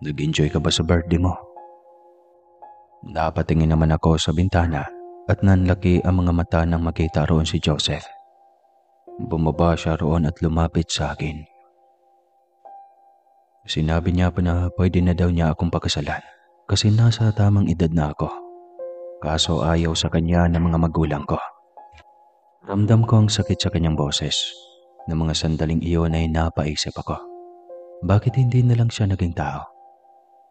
Nag-enjoy ka ba sa birthday mo? Napatingin naman ako sa bintana at nanlaki ang mga mata nang makita roon si Joseph. Bumaba siya roon at lumapit sa akin. Sinabi niya pa na pwede na daw niya akong pakasalan kasi nasa tamang edad na ako. Kaso ayaw sa kanya ng mga magulang ko. Ramdam ko ang sakit sa kanyang boses. Na mga sandaling iyon ay napaisip ako. Bakit hindi na lang siya naging tao?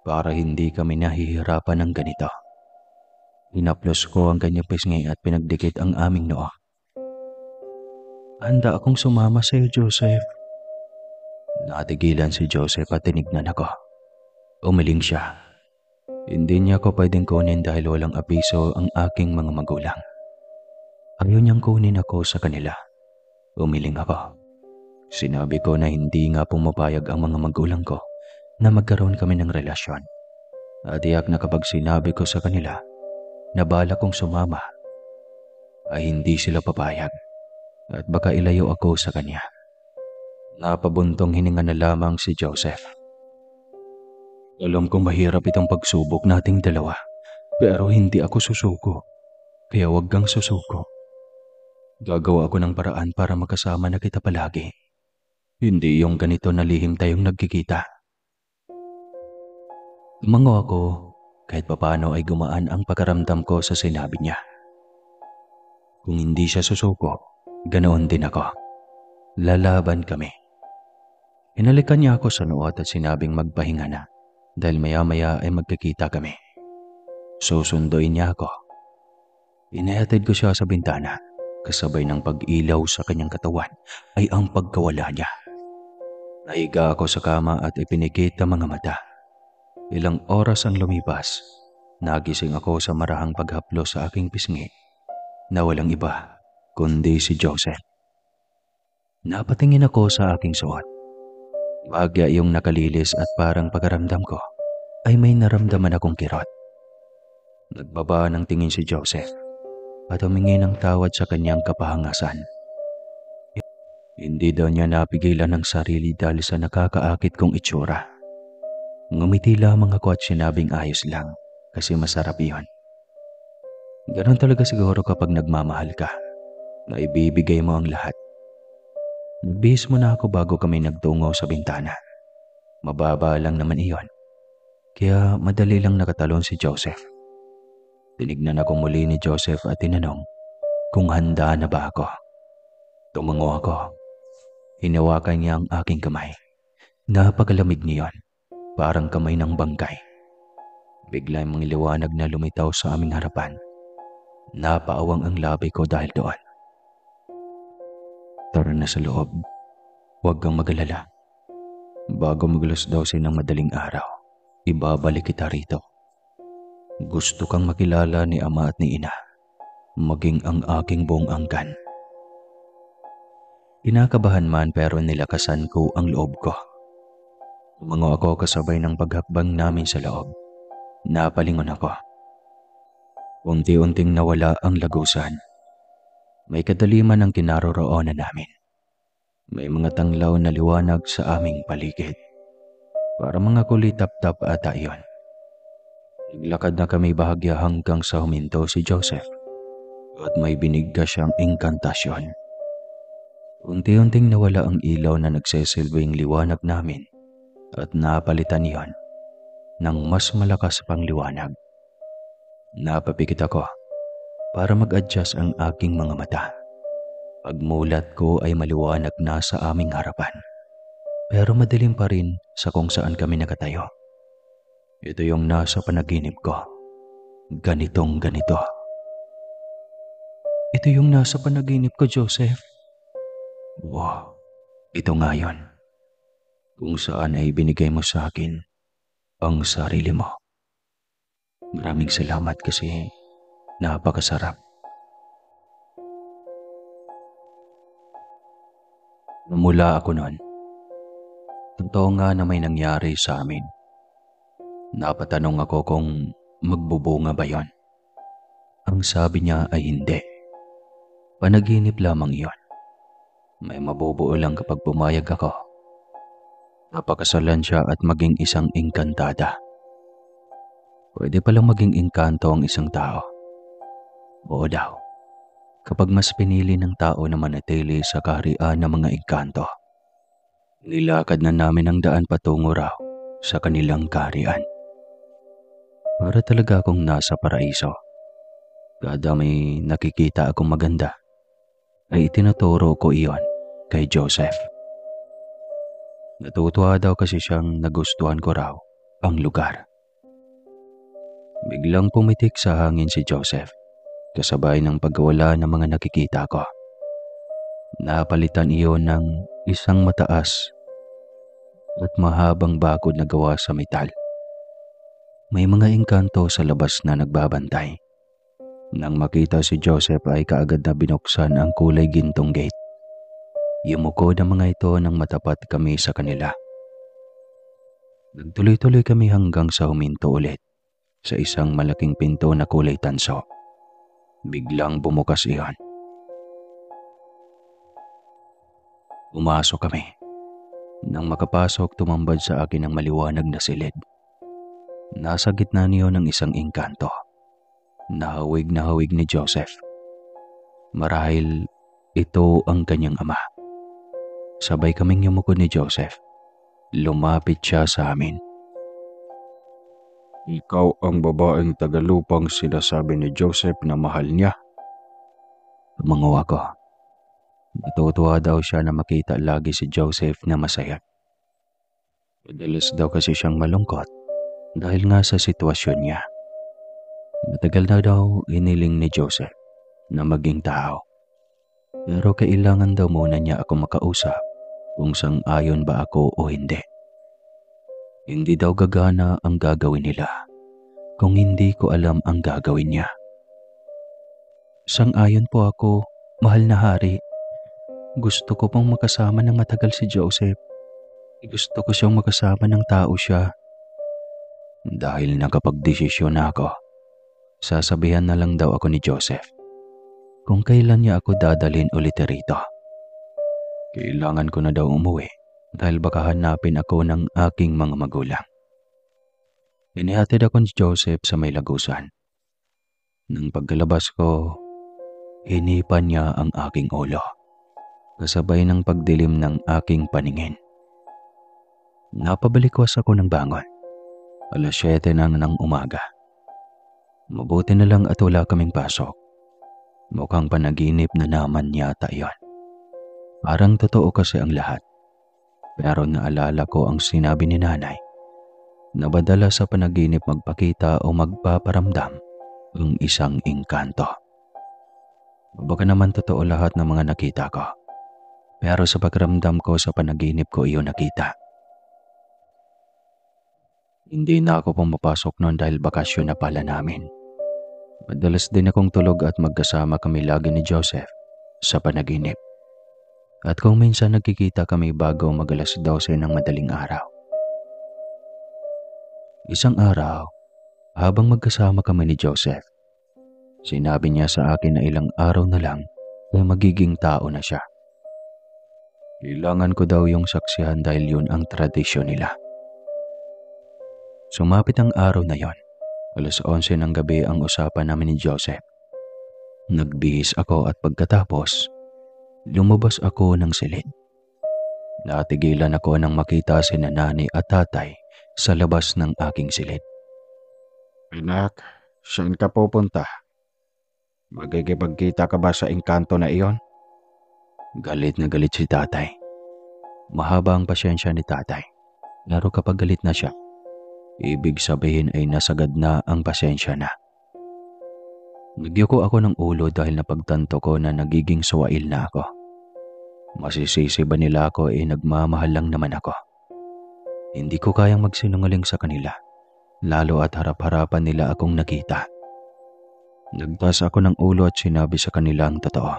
Para hindi kami nahihirapan ng ganito. Hinaplos ko ang kanyang pisngi at pinagdikit ang aming noo. Handa akong sumama sa iyo, Joseph. Natigilan si Joseph at tinignan ako. Umiling siya. Hindi niya ako pwedeng kunin dahil walang abiso ang aking mga magulang. Ayaw niyang kunin ako sa kanila. Umiling ako. Sinabi ko na hindi nga pumapayag ang mga magulang ko na magkaroon kami ng relasyon. At iyak na kapag sinabi ko sa kanila na bala kong sumama, ay hindi sila papayag at baka ilayo ako sa kanya. Napabuntong hininga na lamang si Joseph. Alam kong mahirap itong pagsubok nating dalawa, pero hindi ako susuko. Kaya huwag kang susuko. Gagawa ako ng paraan para makasama na kita palagi. Hindi yung ganito na lihim tayong nagkikita. Tumango ako, kahit papano ay gumaan ang pakaramdam ko sa sinabi niya. Kung hindi siya susuko, ganoon din ako. Lalaban kami. Hinalikan niya ako sa noo at sinabing magpahinga na dahil maya-maya ay magkikita kami. Susunduin niya ako. Inihatid ko siya sa bintana, kasabay ng pag-ilaw sa kanyang katawan ay ang pagkawala niya. Nahiga ako sa kama at ipinikit ang mga mata. Ilang oras ang lumipas, nagising ako sa marahang paghaplos sa aking pisngi na walang iba kundi si Joseph. Napatingin ako sa aking suot. Bagya yung nakalilis at parang pagkaramdam ko ay may naramdaman akong kirot. Nagbaba ng tingin si Joseph at humingi ng tawad sa kanyang kapahangasan. Hindi daw niya napigilan ng sarili dahil sa nakakaakit kong itsura. Ngumiti lamang ako at sinabing ayos lang kasi masarap iyon. Ganon talaga siguro kapag nagmamahal ka, na ibibigay mo ang lahat. Nagbihis mo na ako bago kami nagtungo sa bintana. Mababa lang naman iyon, kaya madali lang nakatalon si Joseph. Tinignan ako muli ni Joseph at tinanong kung handa na ba ako. Tumango ako. Hinawakan niya ang aking kamay. Napakalamig niyon, parang kamay ng bangkay. Bigla ang mga liwanag na lumitaw sa aming harapan. Napaawang ang labi ko dahil doon. Tara na sa loob. Huwag kang mag-alala. Bago mag-alas-12 ng madaling araw, ibabalik kita rito. Gusto kang makilala ni ama at ni ina, maging ang aking buong angkan. Kinakabahan man pero nilakasan ko ang loob ko. Tumango ako kasabay ng paghakbang namin sa loob. Napalingon ako. Unti-unting nawala ang lagusan. May kadaliman ang kinaroroonan namin. May mga tanglaw na liwanag sa aming paligid. Para mga kulitap-tap ata iyon. Naglakad na kami bahagya hanggang sa huminto si Joseph at may binigga siyang inkantasyon. Unti-unting nawala ang ilaw na nagsesilbing liwanag namin at napalitan iyon ng mas malakas pang liwanag. Napapikit ako para mag-adjust ang aking mga mata. Pagmulat ko ay maliwanag na sa aming harapan. Pero madilim pa rin sa kung saan kami nakatayo. Ito yung nasa panaginip ko. Ganitong ganito. Ito yung nasa panaginip ko, Joseph. Wow, ito nga yun. Kung saan ay binigay mo sa akin ang sarili mo. Maraming salamat kasi napakasarap. Namula ako noon. Totoo nga na may nangyari sa amin. Napatanong ako kung magbubunga ba yon. Ang sabi niya ay hindi. Panaginip lamang iyon. May mabubuo lang kapag pumayag ako. napakasalan siya at maging isang engkantada. Pwede palang maging engkanto ang isang tao. Oo daw, kapag mas pinili ng tao na manatili sa kaharian ng mga engkanto. Nilakad na namin ang daan patungo raw sa kanilang kaharian. Para talaga akong nasa paraiso. Kada may nakikita akong maganda, ay itinuturo ko iyon kay Joseph. Natutuwa daw kasi siyang nagustuhan ko raw ang lugar. Biglang pumitik sa hangin si Joseph, kasabay ng pagkawala ng mga nakikita ko. Napalitan iyon ng isang mataas at mahabang bakod na gawa sa metal. May mga engkanto sa labas na nagbabantay. Nang makita si Joseph ay kaagad na binuksan ang kulay gintong gate. Yumukod ang mga ito nang matapat kami sa kanila. Nagtuloy-tuloy kami hanggang sa huminto ulit sa isang malaking pinto na kulay tanso. Biglang bumukas iyon. Pumasok kami. Nang makapasok, tumambad sa akin ang maliwanag na silid. Nasa gitna niyo ng isang engkanto. Nahawig na hawig ni Joseph. Marahil ito ang kanyang ama. Sabay kaming yumuko ni Joseph. Lumapit siya sa amin. Ikaw ang babaeng tagalupang sinasabi ni Joseph na mahal niya. Tumango ako. Natutuwa daw siya na makita lagi si Joseph na masaya. Madalas daw kasi siyang malungkot dahil nga sa sitwasyon niya. Matagal na daw hiniling ni Joseph na maging tao. Pero kailangan daw muna niya ako makausap kung sang-ayon ba ako o hindi. Hindi daw gagana ang gagawin nila kung hindi ko alam ang gagawin niya. Sang-ayon po ako, mahal na hari. Gusto ko pong makasama ng matagal si Joseph. Gusto ko siyang makasama ng tao siya. Dahil nakapagdesisyon na ako, sasabihan na lang daw ako ni Joseph kung kailan niya ako dadalhin ulit rito. Kailangan ko na daw umuwi dahil baka hanapin ako ng aking mga magulang. Inihatid ako ni Joseph sa may lagusan. Nang pagkalabas ko, hinipan niya ang aking ulo, kasabay ng pagdilim ng aking paningin. Napabalikwas ako ng bangon. 7:00 na ng umaga. Mabuti na lang at wala kaming pasok. Mukhang panaginip na naman yata iyon. Parang totoo kasi ang lahat. Pero naalala ko ang sinabi ni nanay na badala sa panaginip magpakita o magpaparamdam ang isang engkanto. Baka naman totoo lahat ng mga nakita ko. Pero sa pakiramdam ko sa panaginip ko iyon nakita. Hindi na ako pumapasok noon dahil bakasyon na pala namin. Madalas din akong tulog at magkasama kami lagi ni Joseph sa panaginip. At kung minsan nagkikita kami bago mag-alas 12 ng madaling araw. Isang araw, habang magkasama kami ni Joseph, sinabi niya sa akin na ilang araw na lang ay magiging tao na siya. Kailangan ko daw yung saksihan dahil yun ang tradisyon nila. Sumapit ang araw na yon. 11:00 ng gabi ang usapan namin ni Joseph. Nagbihis ako at pagkatapos, lumabas ako ng silid. Natigilan ako nang makita si nanay at tatay sa labas ng aking silid. Anak, saan ka pupunta? Magkikipagkita ka ba sa engkanto na iyon? Galit na galit si tatay. Mahaba ang pasyensya ni tatay. Laro kapag galit na siya, ibig sabihin ay nasagad na ang pasensya na. Nagyuko ako ng ulo dahil napagtanto ko na nagiging suwail na ako. Masisisi ba nila ako nagmamahal lang naman ako? Hindi ko kayang magsinungaling sa kanila, lalo at harap-harapan nila akong nakita. Nagtaas ako ng ulo at sinabi sa kanila ang totoo.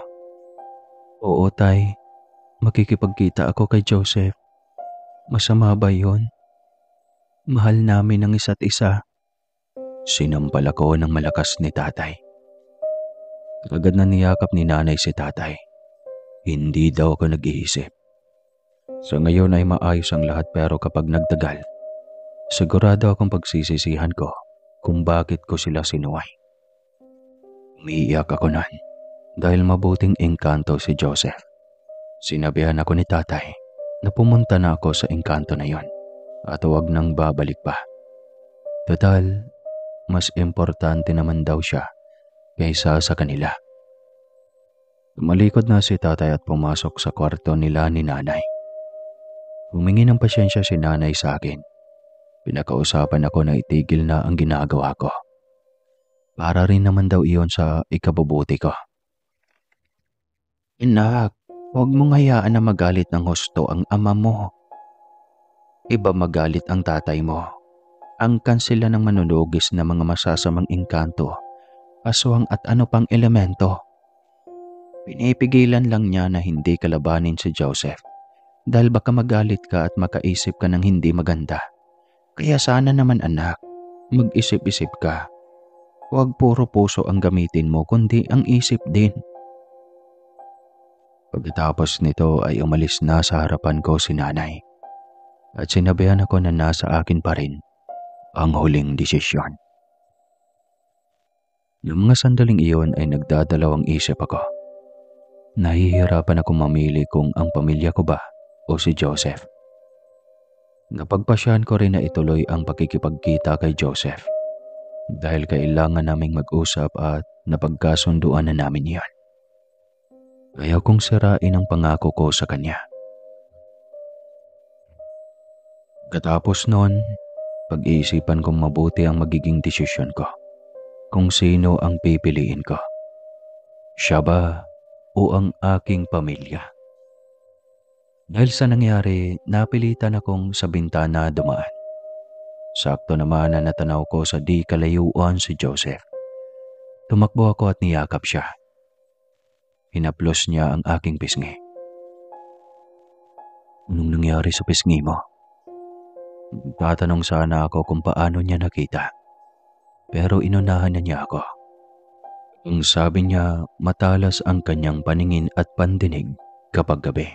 Oo tay, makikipagkita ako kay Joseph. Masama ba yun? Mahal namin ang isa't isa. Sinampal ako ng malakas ni tatay. Agad na niyakap ni nanay si tatay. Hindi daw ako nag-iisip. Sa ngayon ay maayos ang lahat pero kapag nagtagal, sigurado akong pagsisisihan ko kung bakit ko sila sinuway. Umiiyak ako nun dahil mabuting engkanto si Joseph. Sinabihan ako ni tatay na pumunta na ako sa engkanto na yon at huwag nang babalik pa. Total, mas importante naman daw siya kaysa sa kanila. Tumalikod na si tatay at pumasok sa kwarto nila ni nanay. Humingi ng pasyensya si nanay sa akin. Pinakausapan ako na itigil na ang ginagawa ko. Para rin naman daw iyon sa ikabubuti ko. Inak, huwag mong hayaan na magalit ng husto ang ama mo. Iba magalit ang tatay mo. Angkan sila ng manunugis na mga masasamang engkanto, aswang at ano pang elemento. Pinipigilan lang niya na hindi kalabanin si Joseph dahil baka magalit ka at makaisip ka ng hindi maganda. Kaya sana naman anak, mag-isip-isip ka. Huwag puro puso ang gamitin mo kundi ang isip din. Pagkatapos nito ay umalis na sa harapan ko si nanay at sinabihan ako na nasa akin pa rin ang huling desisyon. Yung mga sandaling iyon ay nagdadalawang isip ako. Nahihirapan akong mamili kung ang pamilya ko ba o si Joseph. Napagpasyahan ko rin na ituloy ang pakikipagkita kay Joseph dahil kailangan naming mag-usap at napagkasunduan na namin iyon. Ayaw kong sirain ang pangako ko sa kanya. Katapos noon, pag-iisipan kong mabuti ang magiging desisyon ko. Kung sino ang pipiliin ko. Siya ba o ang aking pamilya? Dahil sa nangyari, napilitan akong sa bintana dumaan. Sakto naman na natanaw ko sa di kalayuan si Joseph. Tumakbo ako at niyakap siya. Hinaplos niya ang aking pisngi. Anong nangyari sa pisngi mo? Tatanong sana ako kung paano niya nakita. Pero inunahan na niya ako. Ang sabi niya, matalas ang kanyang paningin at pandinig kapag gabi.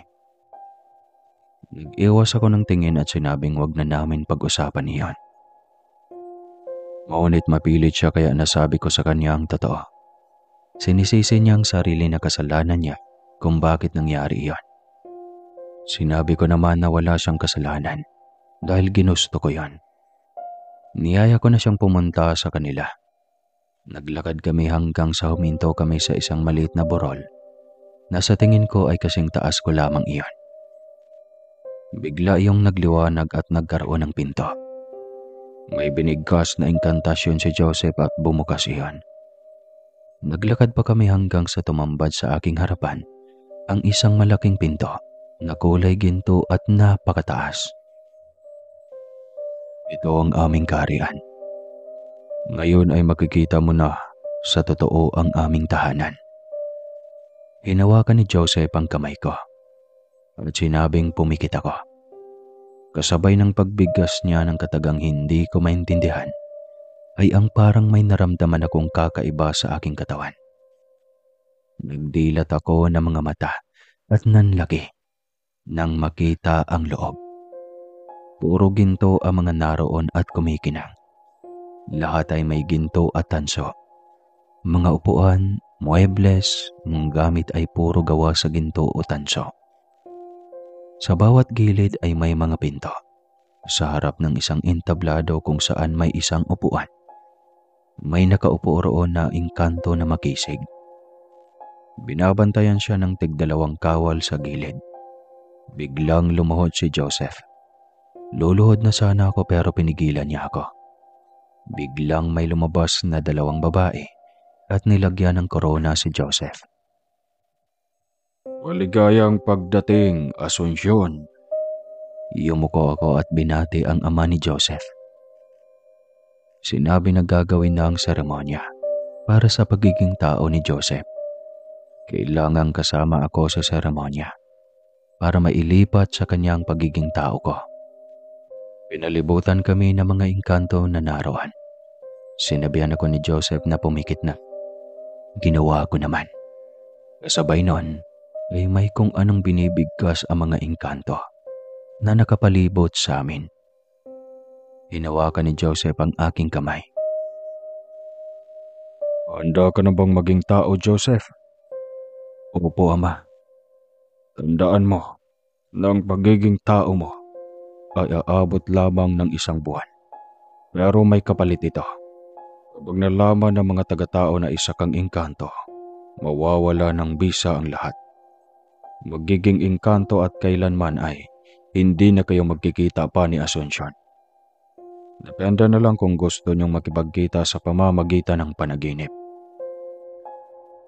Nag-iwas ako ng tingin at sinabing wag na namin pag-usapan iyon. Ngunit mapilit siya kaya nasabi ko sa kanya ang totoo. Sinisisi niya ang sarili na kasalanan niya kung bakit nangyari iyon. Sinabi ko naman na wala siyang kasalanan dahil ginusto ko yon. Niyaya ko na siyang pumunta sa kanila. Naglakad kami hanggang sa huminto kami sa isang maliit na burol na sa tingin ko ay kasing taas ko lamang iyon. Bigla iyong nagliwanag at nagkaroon ng pinto. May binigkas na inkantasyon si Joseph at bumukas iyon. Naglakad pa kami hanggang sa tumambad sa aking harapan ang isang malaking pinto na kulay ginto at napakataas. Ito ang aming kaharian. Ngayon ay makikita mo na sa totoo ang aming tahanan. Hinawakan ni Joseph ang kamay ko at sinabing pumikit ako. Kasabay ng pagbigkas niya ng katagang hindi ko maintindihan ay ang parang may naramdaman akong kakaiba sa aking katawan. Nagdilat ako ng mga mata at nanlaki nang makita ang loob. Puro ginto ang mga naroon at kumikinang. Lahat ay may ginto at tanso. Mga upuan, muebles, mga gamit ay puro gawa sa ginto o tanso. Sa bawat gilid ay may mga pinto. Sa harap ng isang entablado kung saan may isang upuan. May nakaupo roon na engkanto na makisig. Binabantayan siya ng tig-2 kawal sa gilid. Biglang lumuhod si Joseph. Luluhod na sana ako pero pinigilan niya ako. Biglang may lumabas na 2 babae at nilagyan ng korona si Joseph. Maligayang pagdating, Asunsyon. Yumuko ako at binati ang ama ni Joseph. Sinabi na gagawin na ang seremonya para sa pagiging tao ni Joseph. Kailangang kasama ako sa seremonya para mailipat sa kanyang pagiging tao ko. Pinalibutan kami ng mga engkanto na naroon. Sinabihan ako ni Joseph na pumikit na. Ginawa ko naman. Kasabay nun ay may kung anong binibigkas ang mga engkanto. na nakapalibot sa amin. Hinawakan ni Joseph ang aking kamay. Handa ka na bang maging tao, Joseph? Opo, Ama. Tandaan mo na ang pagiging tao mo ay aabot lamang ng isang buwan. Pero may kapalit ito. Kapag nalaman ng mga taga-tao na isa kang engkanto, mawawala ng bisa ang lahat. Magiging engkanto at kailanman ay hindi na kayo magkikita pa ni Asuncion. Depende na lang kung gusto niyong makipagkita sa pamamagitan ng panaginip.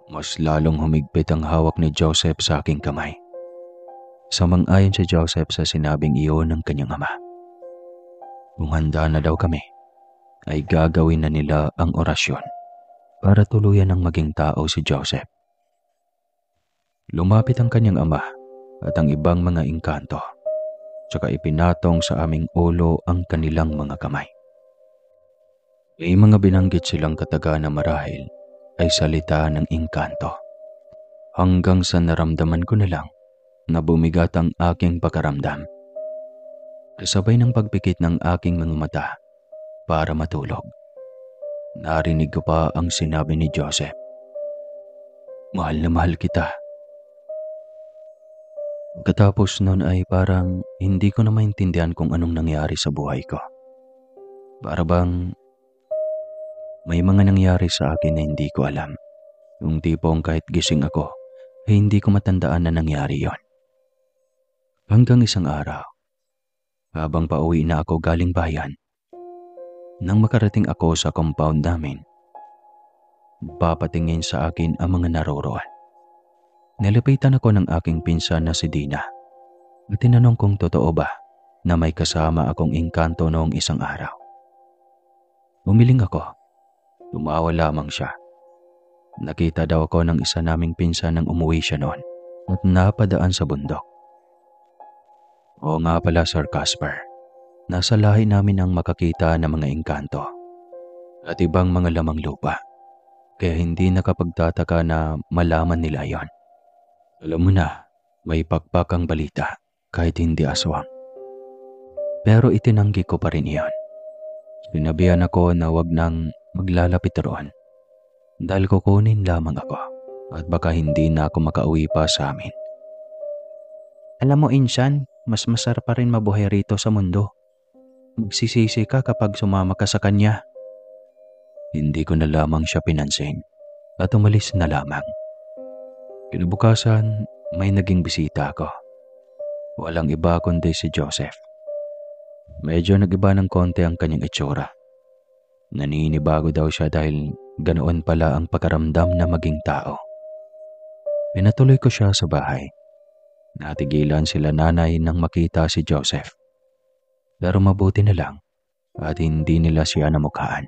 Mas lalong humigpit ang hawak ni Joseph sa aking kamay. Samang-ayon si Joseph sa sinabing iyon ng kanyang ama. Kung handa na daw kami, ay gagawin na nila ang orasyon para tuluyan ng maging tao si Joseph. Lumapit ang kanyang ama at ang ibang mga engkanto, tsaka ipinatong sa aming ulo ang kanilang mga kamay. May mga binanggit silang kataga na marahil ay salita ng engkanto. Hanggang sa naramdaman ko na lang na bumigat ang aking pakaramdam. Kasabay ng pagpikit ng aking mga mata para matulog. Narinig ko pa ang sinabi ni Joseph. Mahal na mahal kita. Pagkatapos nun ay parang hindi ko na maintindihan kung anong nangyari sa buhay ko. Para bang may mga nangyari sa akin na hindi ko alam. Yung tipong kahit gising ako, ay hindi ko matandaan na nangyari yon. Hanggang isang araw, habang pauwi na ako galing bayan, nang makarating ako sa compound namin, papatingin sa akin ang mga naroroon. Nilapitan ako ng aking pinsan na si Dina at tinanong kung totoo ba na may kasama akong engkanto noong isang araw. Umiling ako. Tumawa lamang siya. Nakita daw ako ng isa naming pinsan nang umuwi siya noon at napadaan sa bundok. Oo nga pala, Sir Casper. Nasa lahi namin ang makakita ng mga engkanto at ibang mga lamang lupa. Kaya hindi nakapagtataka na malaman nila yon. Alam mo na, may pakpak ang balita kahit hindi aswang. Pero itinanggi ko pa rin iyon. Sinabihan ako na wag nang maglalapit roon dahil kukunin lamang ako at baka hindi na ako makauwi pa sa amin. Alam mo, Insan, mas masarap pa rin mabuhay rito sa mundo. Magsisisi ka kapag sumama ka sa kanya. Hindi ko na lamang siya pinansin at umalis na lamang. Kinabukasan, may naging bisita ako. Walang iba kundi si Joseph. Medyo nag-iba ng konti ang kanyang itsura. Naninibago daw siya dahil ganoon pala ang pakaramdam na maging tao. Pinatuloy ko siya sa bahay. Natigilan sila nanay nang makita si Joseph. Pero mabuti na lang at hindi nila siya namukhaan.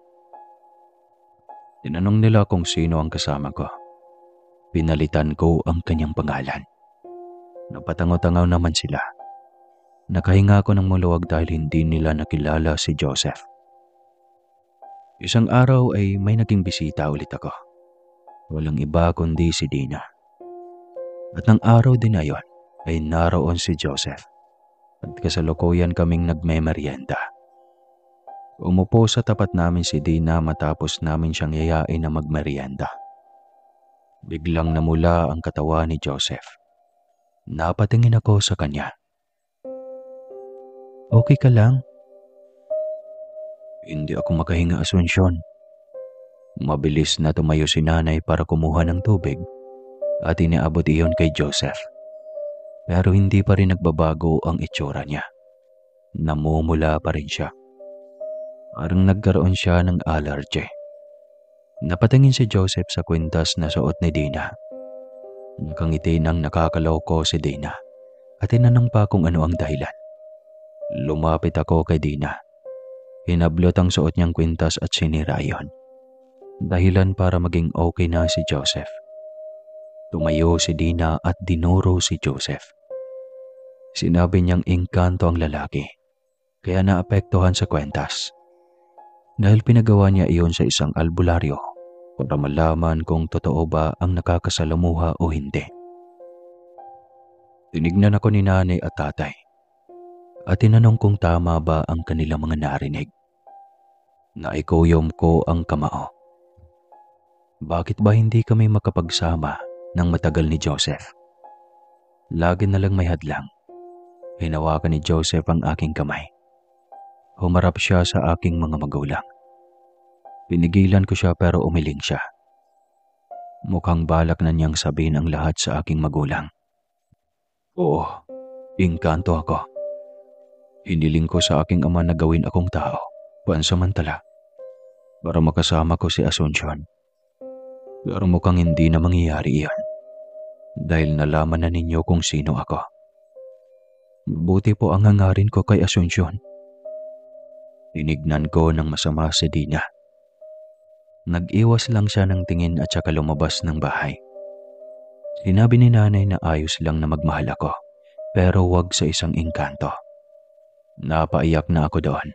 Tinanong nila kung sino ang kasama ko. Pinalitan ko ang kanyang pangalan. Napatango-tangaw naman sila. Nakahinga ako ng maluwag dahil hindi nila nakilala si Joseph. Isang araw ay may naging bisita ulit ako. Walang iba kundi si Dina. At ng araw din na yon ay naroon si Joseph. At kasalukuyan kaming nagmemeryenda. Umupo sa tapat namin si Dina matapos namin siyang yayain na magmeryenda. Biglang namula ang katawan ni Joseph. Napatingin ako sa kanya. Okay ka lang? Hindi ako makahinga, Asuncion. Mabilis na tumayo si nanay para kumuha ng tubig at iniabot iyon kay Joseph. Pero hindi pa rin nagbabago ang itsura niya. Namumula pa rin siya. Parang nagkaroon siya ng allergy. Napatingin si Joseph sa kwintas na suot ni Dina. Nakangiti nang nakakaloko si Dina at tinanong pa kung ano ang dahilan. Lumapit ako kay Dina. Hinablot ang suot niyang kwintas at sinira iyon. Dahilan para maging okay na si Joseph. Tumayo si Dina at dinuro si Joseph. Sinabi niyang engkanto ang lalaki, kaya naapektuhan sa kwentas. Dahil pinagawa niya iyon sa isang albularyo para malaman kung totoo ba ang nakakasalamuha o hindi. Tinignan ako ni nanay at tatay. at tinanong kung tama ba ang kanilang mga narinig. Naikuyom ko ang kamao. Bakit ba hindi kami makapagsama ng matagal ni Joseph? Lagi na lang may hadlang. Hinawakan ni Joseph ang aking kamay. Humarap siya sa aking mga magulang. Pinigilan ko siya pero umiling siya. Mukhang balak na niyang sabihin ang lahat sa aking magulang. Oo, engkanto ako. Hiniling ko sa aking ama na gawin akong tao, pansamantala, para makasama ko si Asuncion. Pero mukhang hindi na mangyayari iyon dahil nalaman na ninyo kung sino ako. Buti po ang hangarin ko kay Asuncion. Tinignan ko ng masama si Dina. Nag-iwas lang siya ng tingin at saka lumabas ng bahay. Sinabi ni nanay na ayos lang na magmahal ako, pero wag sa isang engkanto. Napaiyak na ako doon.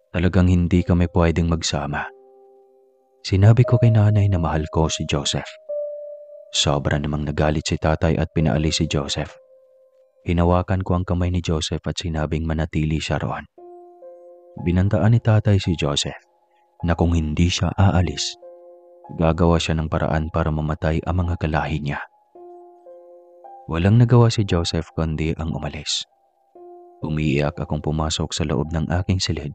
Talagang hindi kami pwedeng magsama. Sinabi ko kay nanay na mahal ko si Joseph. Sobra namang nagalit si tatay at pinaalis si Joseph. Hinawakan ko ang kamay ni Joseph at sinabing manatili siya roon. Binantaan ni tatay si Joseph na kung hindi siya aalis, gagawa siya ng paraan para mamatay ang mga kalahi niya. Walang nagawa si Joseph kundi ang umalis. Umiiyak akong pumasok sa loob ng aking silid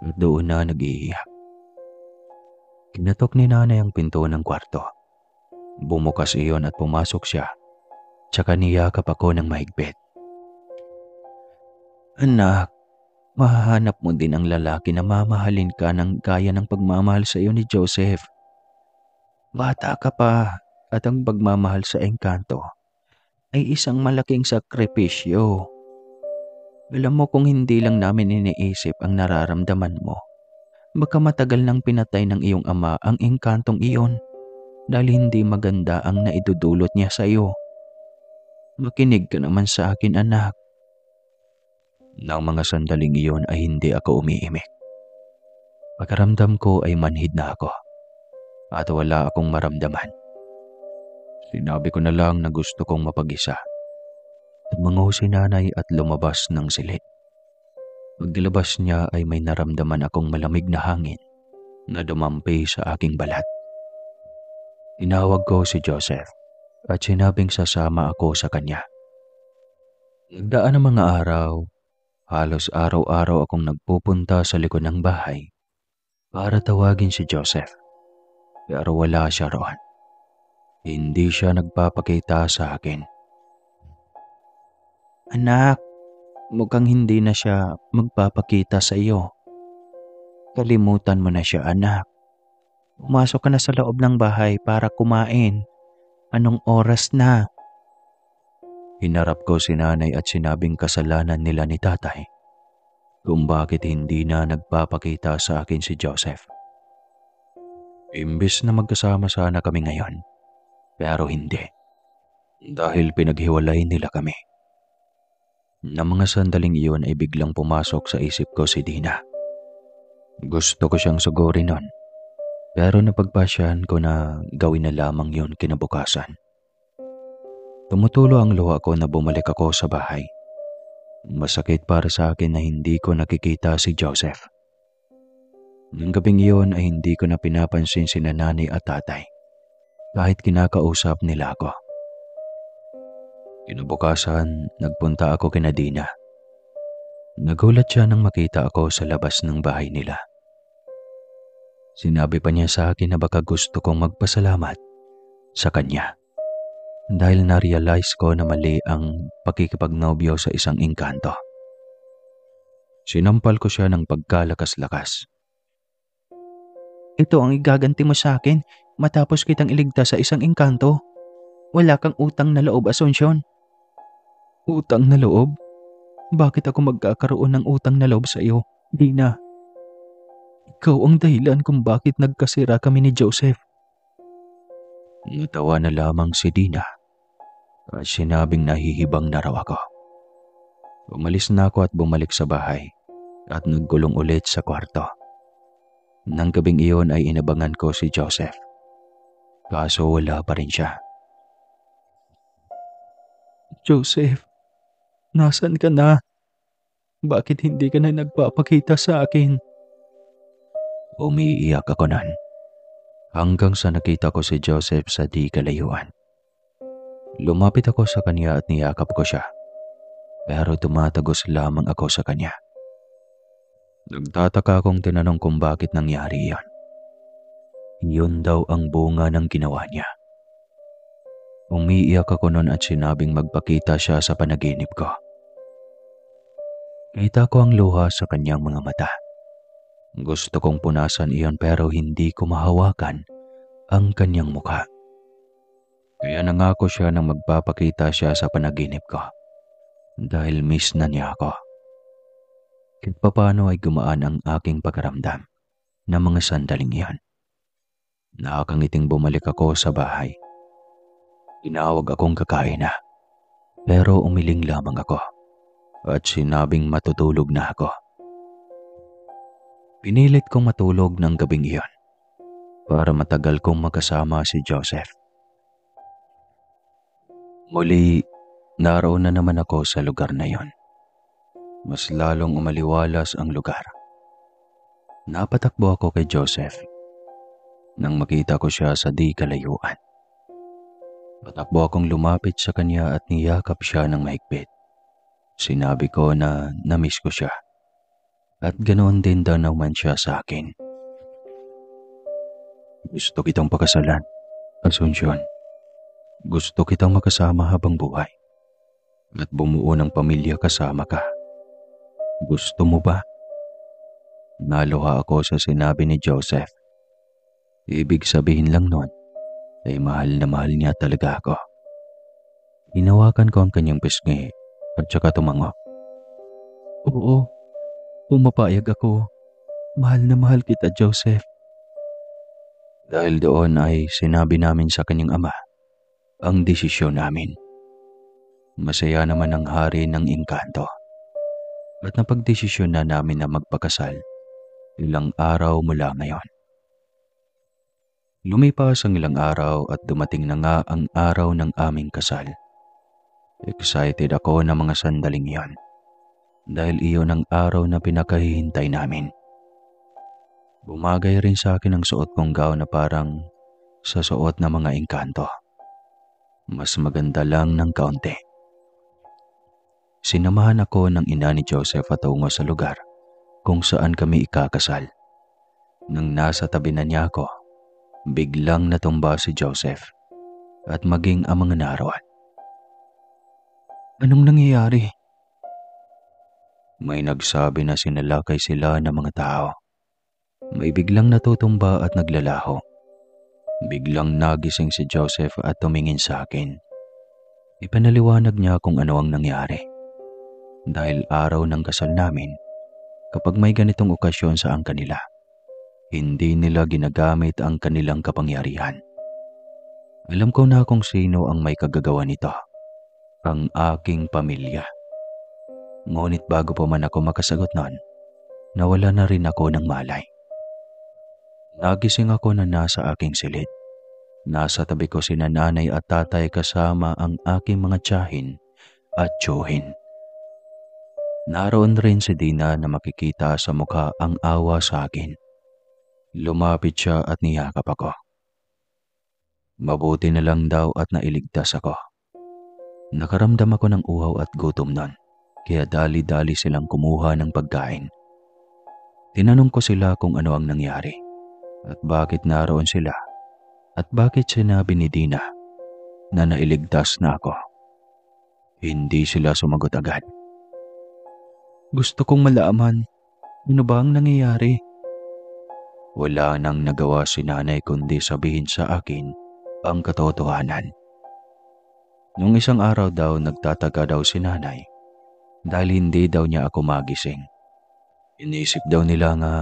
at doon na nag-iiyak. Kinatok ni nanay ang pinto ng kwarto. Bumukas iyon at pumasok siya, tsaka niyakap ako ng mahigpit. Anak, mahahanap mo din ang lalaki na mamahalin ka ng gaya ng pagmamahal sa iyo ni Joseph. Bata ka pa at ang pagmamahal sa engkanto ay isang malaking sakripisyo. Alam mo kung hindi lang namin iniisip ang nararamdaman mo, baka matagal nang pinatay ng iyong ama ang engkantong iyon dahil hindi maganda ang naidudulot niya sa iyo. Makinig ka naman sa akin, anak. Nang mga sandaling iyon ay hindi ako umiimik. Pagkaramdam ko ay manhid na ako at wala akong maramdaman. Sinabi ko na lang na gusto kong mapag-isa. Tumango si nanay at lumabas ng silid. Pagdilabas niya ay may naramdaman akong malamig na hangin na dumampi sa aking balat. Tinawag ko si Joseph at sinabing sasama ako sa kanya. Nagdaan ang mga araw. Halos araw-araw akong nagpupunta sa likod ng bahay para tawagin si Joseph. Pero wala siya roon. Hindi siya nagpapakita sa akin. Anak, mukhang hindi na siya magpapakita sa iyo. Kalimutan mo na siya, anak. Pumasok ka na sa loob ng bahay para kumain. Anong oras na? Hinarap ko si nanay at sinabing kasalanan nila ni tatay kung bakit hindi na nagpapakita sa akin si Joseph. Imbes na magkasama sana kami ngayon, pero hindi. Dahil pinaghiwalay nila kami. Na mga sandaling iyon ay biglang pumasok sa isip ko si Dina. Gusto ko siyang sugurin nun, pero napagpasyahan ko na gawin na lamang yun kinabukasan. Tumutulo ang luha ko na bumalik ako sa bahay. Masakit para sa akin na hindi ko nakikita si Joseph. Nang gabing iyon ay hindi ko na pinapansin si nanay at tatay kahit kinakausap nila ako. Kinabukasan, nagpunta ako kina Dina. Nagulat siya nang makita ako sa labas ng bahay nila. Sinabi pa niya sa akin na baka gusto kong magpasalamat sa kanya dahil na-realize ko na mali ang pakikipagnobyo sa isang engkanto. Sinampal ko siya ng pagkalakas-lakas. Ito ang igaganti mo sa akin matapos kitang iligtas sa isang engkanto. Wala kang utang na loob, Asuncion. Utang na loob? Bakit ako magkakaroon ng utang na loob sa iyo, Dina? Ikaw ang dahilan kung bakit nagkasira kami ni Joseph. Natawa na lamang si Dina at sinabing nahihibang na raw ako. Umalis na ako at bumalik sa bahay at nagkulong ulit sa kwarto. Nang gabing iyon ay inabangan ko si Joseph. Kaso wala pa rin siya. Joseph, nasan ka na? Bakit hindi ka na nagpapakita sa akin? Umiiyak ako nun hanggang sa nakita ko si Joseph sa di kalayuan. Lumapit ako sa kanya at niyakap ko siya, pero tumatagos lamang ako sa kanya. Nagtataka akong tinanong kung bakit nangyari iyon. Yun daw ang bunga ng ginawa niya. Umiiyak ako nun at sinabing magpakita siya sa panaginip ko. Kita ko ang luha sa kanyang mga mata. Gusto kong punasan iyon pero hindi ko mahawakan ang kanyang mukha. Kaya nangako siya na magpapakita siya sa panaginip ko dahil miss na niya ako. Kahit papaano ay gumaan ang aking pakiramdam ng mga sandaling iyon. Nakakangiting bumalik ako sa bahay. Tinawag akong kakain na, pero umiling lamang ako at sinabing matutulog na ako. Pinilit kong matulog ng gabing iyon para matagal kong magkasama si Joseph. Muli, naroon na naman ako sa lugar na iyon. Mas lalong umaliwalas ang lugar. Napatakbo ako kay Joseph nang makita ko siya sa di kalayuan. Patakbo akong lumapit sa kanya at niyakap siya ng mahigpit. Sinabi ko na namiss ko siya at ganoon din daw naman siya sa akin. Gusto kitang pakasalan, Asuncion. Gusto kitang makasama habang buhay at bumuo ng pamilya kasama ka. Gusto mo ba? Naluha ako sa sinabi ni Joseph. Ibig sabihin lang nun ay mahal na mahal niya talaga ako. Hinawakan ko ang kanyang pisngi at saka tumango. Oo, pumapayag ako. Mahal na mahal kita, Joseph. Dahil doon ay sinabi namin sa kanyang ama ang desisyon namin. Masaya naman ang hari ng engkanto at napagdesisyon na namin na magpakasal ilang araw mula ngayon. Lumipas ang ilang araw at dumating na nga ang araw ng aming kasal. Excited ako na mga sandaling iyon dahil iyon ang araw na pinakahihintay namin. Bumagay rin sa akin ang suot kong gown na parang sa suot ng mga engkanto. Mas maganda lang ng kaunti. Sinamahan ako ng ina ni Joseph at tungo sa lugar kung saan kami ikakasal. Nang nasa tabi na niya ako, biglang natumba si Joseph at maging ang mga naroon. Anong nangyayari? May nagsabi na sinalakay sila ng mga tao. May biglang natutumba at naglalaho. Biglang nagising si Joseph at tumingin sa akin. Ipinaliwanag niya kung ano ang nangyari. Dahil araw ng kasal namin, kapag may ganitong okasyon sa ang kanila, hindi nila ginagamit ang kanilang kapangyarihan. Alam ko na kung sino ang may kagagawa nito. Ang aking pamilya. Ngunit bago pa man ako makasagot nun, nawala na rin ako ng malay. Nagising ako na nasa aking silid. Nasa tabi ko sina nanay at tatay kasama ang aking mga tiyahin at tiyuhin. Naroon rin si Dina na makikita sa mukha ang awa sa akin. Lumapit siya at niyakap ako. Mabuti na lang daw at nailigtas ako. Nakaramdam ako ng uhaw at gutom nun, kaya dali-dali silang kumuha ng pagkain. Tinanong ko sila kung ano ang nangyari at bakit naroon sila at bakit sinabi ni Dina na nailigtas na ako. Hindi sila sumagot agad. Gusto kong malaman, ano ba ang nangyayari? Wala nang nagawa si nanay kundi sabihin sa akin ang katotohanan. Nung isang araw daw nagtataga daw si nanay dahil hindi daw niya ako magising. Inisip daw nila nga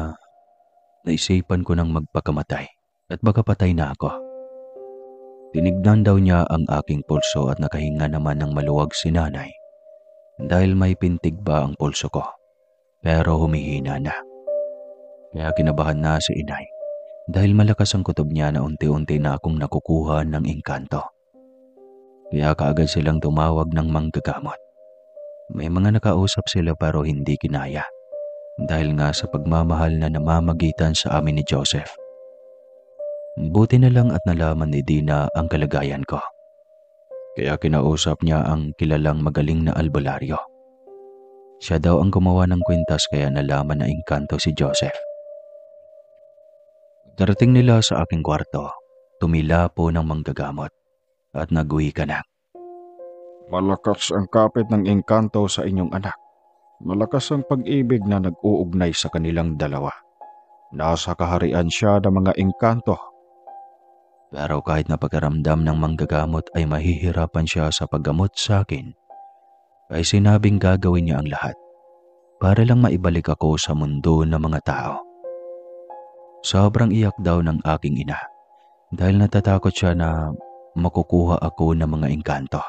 naisipan ko ng magpakamatay at baka patay na ako. Tinignan daw niya ang aking pulso at nakahinga naman ng maluwag si nanay dahil may pintig ba ang pulso ko pero humihina na. Kaya kinabahan na si inay dahil malakas ang kutob niya na unti-unti na akong nakukuha ng engkanto. Kaya kaagad silang tumawag ng manggagamot. May mga nakausap sila pero hindi kinaya dahil nga sa pagmamahal na namamagitan sa amin ni Joseph. Buti na lang at nalaman ni Dina ang kalagayan ko. Kaya kinausap niya ang kilalang magaling na albularyo. Siya daw ang gumawa ng kwintas kaya nalaman na engkanto si Joseph. Darating nila sa aking kwarto, tumila po ng manggagamot at nagwi ka na. Malakas ang kapit ng engkanto sa inyong anak. Malakas ang pag-ibig na nag-uugnay sa kanilang dalawa. Nasa kaharian siya ng mga engkanto. Pero kahit na pagkaramdam ng manggagamot ay mahihirapan siya sa paggamot sa akin, ay sinabing gagawin niya ang lahat para lang maibalik ako sa mundo ng mga tao. Sobrang iyak daw ng aking ina dahil natatakot siya na makukuha ako ng mga engkanto.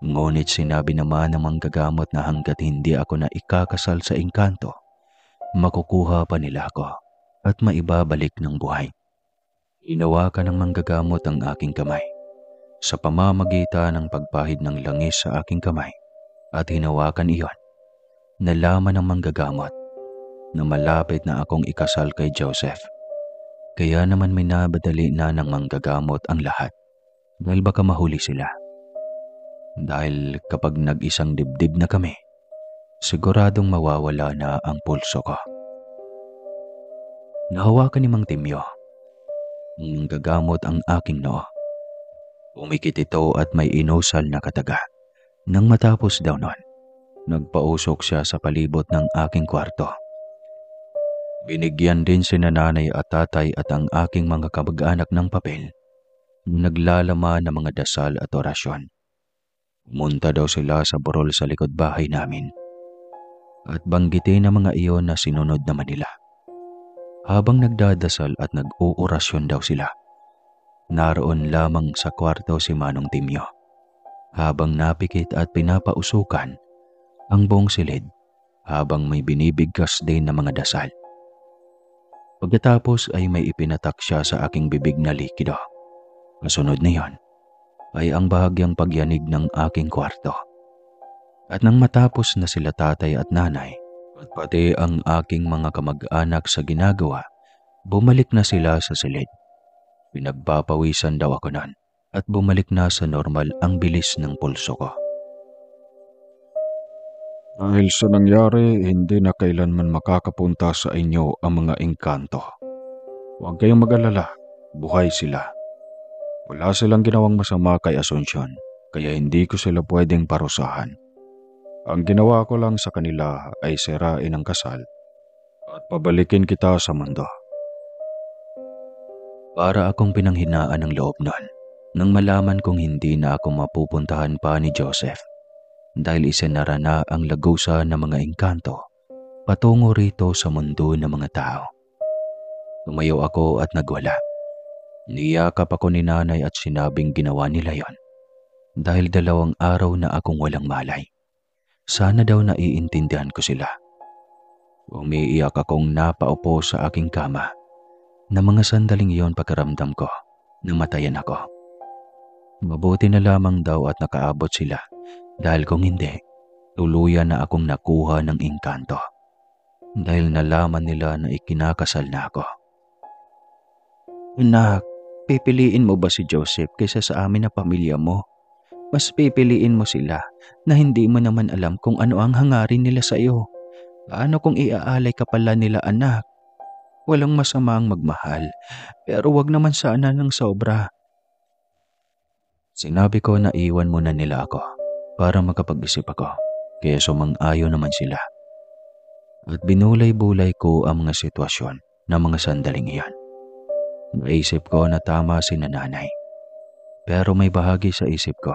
Ngunit sinabi naman ng manggagamot na hanggat hindi ako na ikakasal sa engkanto, makukuha pa nila ako at maibabalik ng buhay. Hinawakan ng manggagamot ang aking kamay sa pamamagitan ng pagpahid ng langis sa aking kamay at hinawakan iyon. Nalaman ng manggagamot na malapit na akong ikasal kay Joseph. Kaya naman minabadali na ng manggagamot ang lahat dahil baka mahuli sila. Dahil kapag nag-isang dibdib na kami, siguradong mawawala na ang pulso ko. Nahawakan ni Mang Timyo ang manggagamot ang aking noo. Umikit ito at may inusal na kataga. Nang matapos daw nun, nagpausok siya sa palibot ng aking kwarto. Binigyan din si nanay at tatay at ang aking mga kamag-anak ng papel. Naglalaman ng mga dasal at orasyon. Munta daw sila sa burol sa likod bahay namin. At banggitin ang mga iyon na sinunod naman nila. Habang nagdadasal at nag-uorasyon daw sila, naroon lamang sa kwarto si Manong Timyo. Habang napikit at pinapausukan ang buong silid habang may binibigkas din na mga dasal. Pagkatapos ay may ipinatak siya sa aking bibig na likido. Kasunod na yon ay ang bahagyang pagyanig ng aking kwarto. At nang matapos na sila tatay at nanay at pati ang aking mga kamag-anak sa ginagawa, bumalik na sila sa silid. Pinagpapawisan daw ako nun at bumalik na sa normal ang bilis ng pulso ko. Dahil sa nangyari, hindi na kailanman makakapunta sa inyo ang mga engkanto. Huwag kayong mag-alala, buhay sila. Wala silang ginawang masama kay Asunsyon, kaya hindi ko sila pwedeng parusahan. Ang ginawa ko lang sa kanila ay sirain ang kasal at pabalikin kita sa mundo. Para akong pinanghinaan ng loob nun nang malaman kong hindi na ako mapupuntahan pa ni Joseph dahil isinara na ang lagusan ng mga engkanto patungo rito sa mundo ng mga tao. Tumayo ako at nagwala. Niyakap ako ni nanay at sinabing ginawa nila yon dahil 2 araw na akong walang malay. Sana daw naiintindihan ko sila. Umiiyak akong napaupo sa aking kama na mga sandaling iyon pagkaramdam ko na matayan ako. Mabuti na lamang daw at nakaabot sila dahil kung hindi, tuluyan na akong nakuha ng engkanto dahil nalaman nila na ikinakasal na ako. Anak, pipiliin mo ba si Joseph kaysa sa amin na pamilya mo? Mas pipiliin mo sila na hindi mo naman alam kung ano ang hangarin nila sa iyo. Paano kung iaalay ka pala nila, anak? Walang masama ang magmahal, pero wag naman sana ng sobra. Sinabi ko na iwan muna nila ako para makapag-isip ako, kaya sumang-ayon naman sila. At binulay-bulay ko ang mga sitwasyon ng mga sandaling iyan. Naisip ko na tama si nanay. Pero may bahagi sa isip ko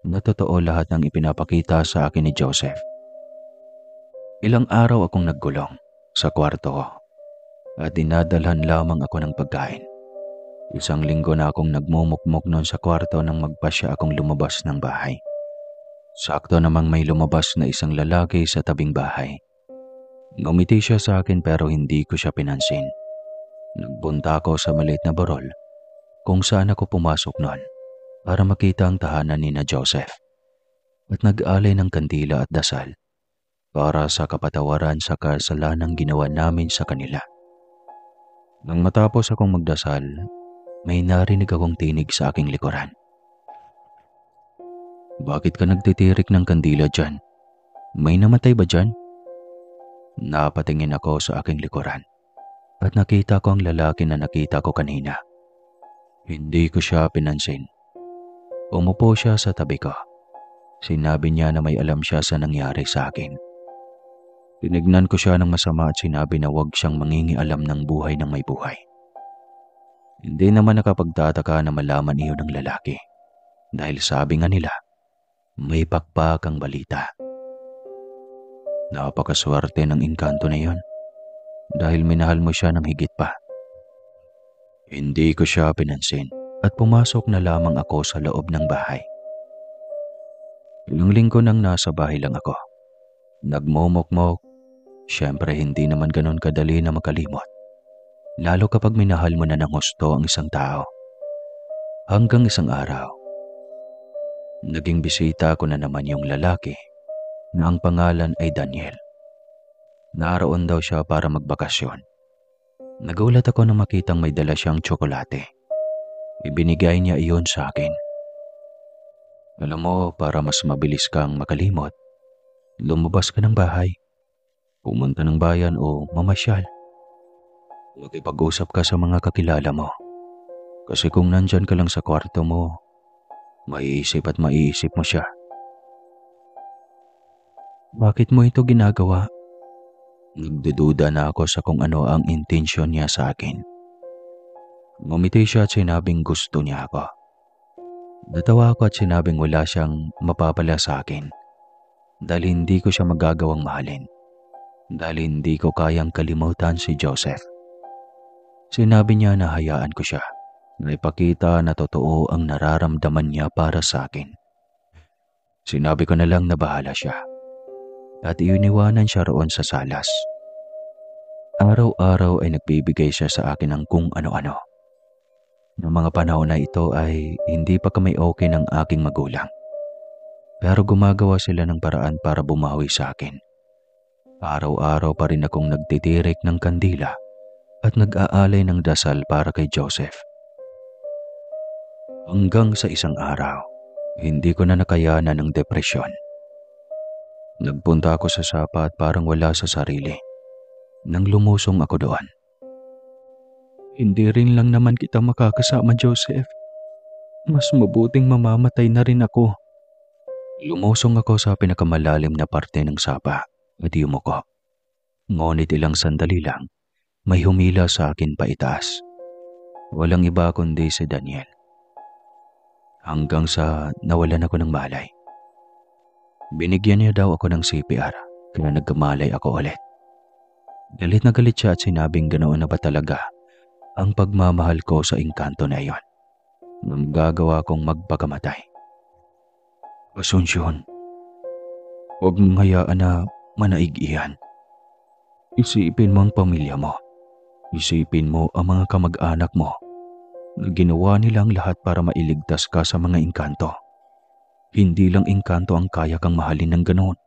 na totoo lahat ng ipinapakita sa akin ni Joseph. Ilang araw akong naggulong sa kwarto ko at dinadalhan lamang ako ng pagkain. 1 linggo na akong nagmumukmok noon sa kwarto nang magpasya akong lumabas ng bahay. Sakto namang may lumabas na isang lalaki sa tabing bahay. Ngumiti siya sa akin pero hindi ko siya pinansin. Nagpunta ako sa maliit na burol kung saan ako pumasok noon para makita ang tahanan ni na Joseph. at nag-alay ng kandila at dasal para sa kapatawaran sa kasalanang ginawa namin sa kanila. Nang matapos akong magdasal, may narinig akong tinig sa aking likuran. "Bakit ka nagtitirik ng kandila dyan? May namatay ba dyan?" Napatingin ako sa aking likuran at nakita ko ang lalaki na nakita ko kanina. Hindi ko siya pinansin. Umupo siya sa tabi ko. Sinabi niya na may alam siya sa nangyari sa akin. Tinignan ko siya ng masama at sinabi na huwag siyang mangingialam ng buhay ng may buhay. Hindi naman nakapagtataka na malaman iyon ng lalaki dahil sabi nga nila, may pakpak ang balita. Napakaswerte ng engkanto na iyon dahil minahal mo siya ng higit pa. Hindi ko siya pinansin at pumasok na lamang ako sa loob ng bahay. Ilang linggo nang nasa bahay lang ako. Nagmomokmok, syempre hindi naman ganun kadali na makalimot. Lalo kapag minahal mo na ng husto ang isang tao. Hanggang isang araw, naging bisita ko na naman yung lalaki na ang pangalan ay Daniel. Naroon daw siya para magbakasyon. Nagulat ako nang makitang may dala siyang tsokolate. Ibinigay niya iyon sa akin. Alam mo, para mas mabilis kang makalimot, lumabas ka ng bahay, pumunta ng bayan o mamasyal. Makipag-usap ka sa mga kakilala mo. Kasi kung nandyan ka lang sa kwarto mo, maiisip at maiisip mo siya. Bakit mo ito ginagawa? Nagdududa na ako sa kung ano ang intensyon niya sa akin. Ngumiti siya at sinabing gusto niya ako. Natawa ako at sinabing wala siyang mapapala sa akin dahil hindi ko siya magagawang mahalin dahil hindi ko kayang kalimutan si Joseph. Sinabi niya na hayaan ko siya na ipakita na totoo ang nararamdaman niya para sa akin. Sinabi ko na lang na bahala siya at iiniwanan siya roon sa salas. Araw-araw ay nagbibigay siya sa akin ng kung ano-ano. Noong mga panahon na ito ay hindi pa kami okay ng aking magulang. Pero gumagawa sila ng paraan para bumawi sa akin. Araw-araw pa rin akong nagtitirik ng kandila at nag-aalay ng dasal para kay Joseph. Hanggang sa isang araw, hindi ko na nakayanan ng depresyon. Nagpunta ako sa sapa at parang wala sa sarili. Nang lumusong ako doon. Hindi rin lang naman kita makakasama, Joseph. Mas mabuting mamamatay na rin ako. Lumusong ako sa pinakamalalim na parte ng sapa at yumuko. Ngunit ilang sandali lang, may humila sa akin paitaas. Walang iba kundi si Daniel. Hanggang sa nawalan ako ng malay. Binigyan niya daw ako ng CPR kaya nagkamalay ako ulit. Galit na galit siya at sinabing ganoon na ba talaga ang pagmamahal ko sa engkanto na iyon. Nang gagawa kong magpakamatay. Asunsyon, huwag mong hayaan na manaig iyan. Isipin mo ang pamilya mo. Isipin mo ang mga kamag-anak mo na ginawa nilang lahat para mailigtas ka sa mga engkanto. Hindi lang engkanto ang kaya kang mahalin ng ganoon.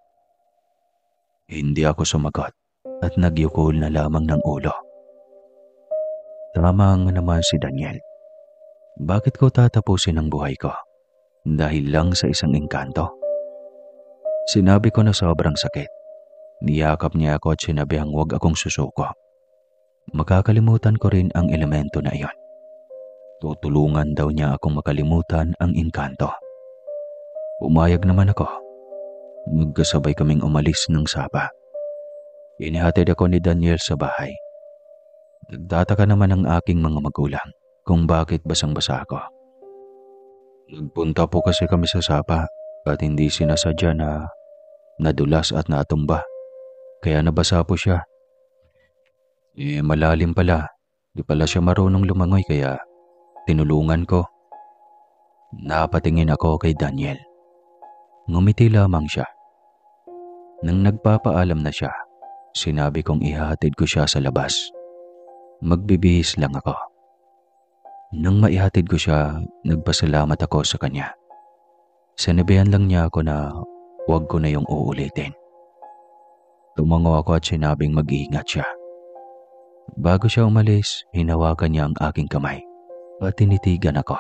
Hindi ako sumagot at nagyukol na lamang ng ulo. Tama nga naman si Daniel. Bakit ko tatapusin ang buhay ko? Dahil lang sa isang engkanto? Sinabi ko na sobrang sakit. Niyakap niya ako at sinabihang huwag akong susuko. Makakalimutan ko rin ang elemento na iyon. Tutulungan daw niya akong makalimutan ang engkanto. Umayag naman ako. Magkasabay kaming umalis ng sapa. Inihatid ako ni Daniel sa bahay. Nagtataka naman ang aking mga magulang kung bakit basang-basa ako. Nagpunta po kasi kami sa sapa at hindi sinasadya na nadulas at natumba. Kaya nabasa po siya. Malalim pala. Di pala siya marunong lumangoy kaya tinulungan ko. Napatingin ako kay Daniel. Ngumiti lamang siya. Nang nagpapaalam na siya, sinabi kong ihatid ko siya sa labas. Magbibihis lang ako. Nang maihatid ko siya, nagpasalamat ako sa kanya. Sinabihan lang niya ako na huwag ko na yung uulitin. Tumango ako at sinabing mag-iingat siya. Bago siya umalis, hinawakan niya ang aking kamay at tinitigan ako.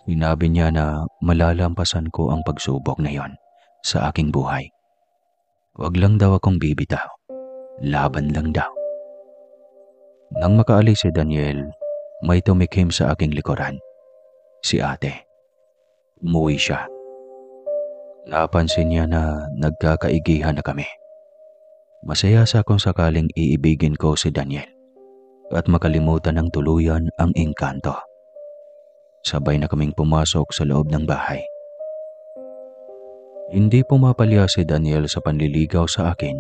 Sinabi niya na malalampasan ko ang pagsubok na yon sa aking buhay. Huwag lang daw akong bibitaw. Laban lang daw. Nang makaalis si Daniel, may tumikim sa aking likuran. Si ate. Umuwi siya. Napansin niya na nagkakaigihan na kami. Masaya sa kung sakaling iibigin ko si Daniel at makalimutan ng tuluyan ang engkanto. Sabay na kaming pumasok sa loob ng bahay. Hindi pumapalya si Daniel sa panliligaw sa akin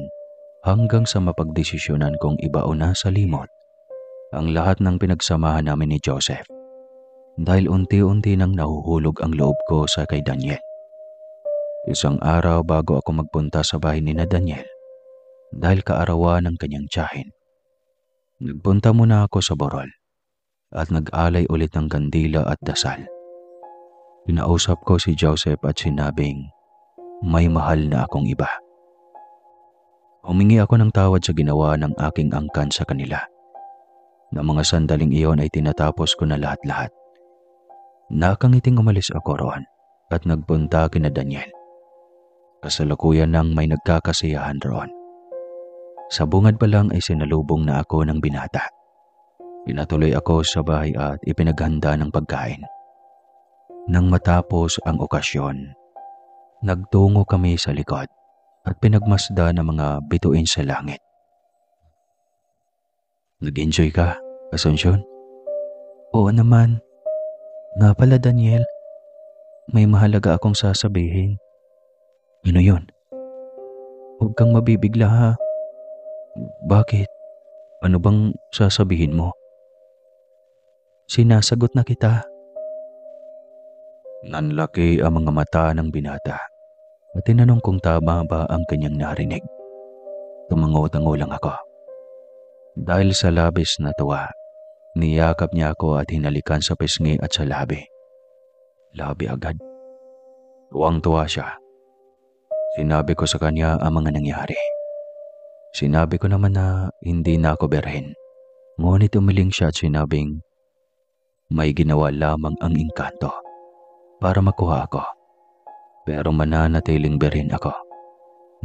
hanggang sa mapagdesisyonan kong ibaon na sa limot ang lahat ng pinagsamahan namin ni Joseph dahil unti-unti nang nahuhulog ang loob ko sa kay Daniel. Isang araw bago ako magpunta sa bahay ni na Daniel dahil kaarawan ng kanyang tiyahin, nagpunta muna ako sa Borol at nag-alay ulit ng kandila at dasal. Pinausap ko si Joseph at sinabing may mahal na akong iba. Humingi ako ng tawad sa ginawa ng aking angkan sa kanila. Na mga sandaling iyon ay tinatapos ko na lahat-lahat. Nakangiting umalis ako roon at nagpunta kina Daniel. Kasalukuyan nang may nagkakasiyahan roon. Sa bungad pa lang ay sinalubong na ako ng binata. Pinatuloy ako sa bahay at ipinaghanda ng pagkain. Nang matapos ang okasyon, nagtungo kami sa likod at pinagmasda ng mga bituin sa langit. Nag-enjoy ka, Asunsyon? Oo naman. Nga pala Daniel, may mahalaga akong sasabihin. Ano yun? Huwag kang mabibigla ha. Bakit? Ano bang sasabihin mo? Sinasagot na kita. Nanlaki ang mga mata ng binata at tinanong kung tama ba ang kanyang narinig. Tumango-tango lang ako. Dahil sa labis na tuwa, niyakap niya ako at hinalikan sa pisngi at sa labi. Labi agad. Tuwang-tuwa siya. Sinabi ko sa kanya ang mga nangyari. Sinabi ko naman na hindi na ako berhen. Ngunit umiling siya at sinabing may ginawa lamang ang engkanto para makuha ako. Pero mananatiling berhen ako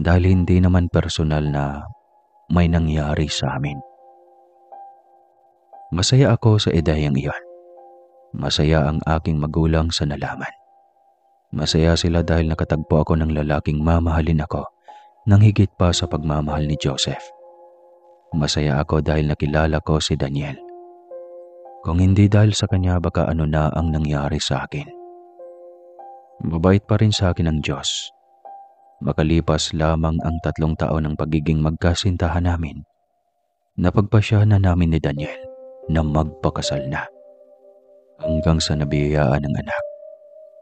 dahil hindi naman personal na may nangyari sa amin. Masaya ako sa ideyang iyon. Masaya ang aking magulang sa nalaman. Masaya sila dahil nakatagpo ako ng lalaking mamahalin ako nang higit pa sa pagmamahal ni Joseph. Masaya ako dahil nakilala ko si Daniel. Kung hindi dahil sa kanya baka ano na ang nangyari sa akin. Mabait pa rin sa akin ang Diyos. Makalipas lamang ang 3 taon ng pagiging magkasintahan namin, napagpasyahan na namin ni Daniel na magpakasal na. Hanggang sa nabiyayaan ng anak,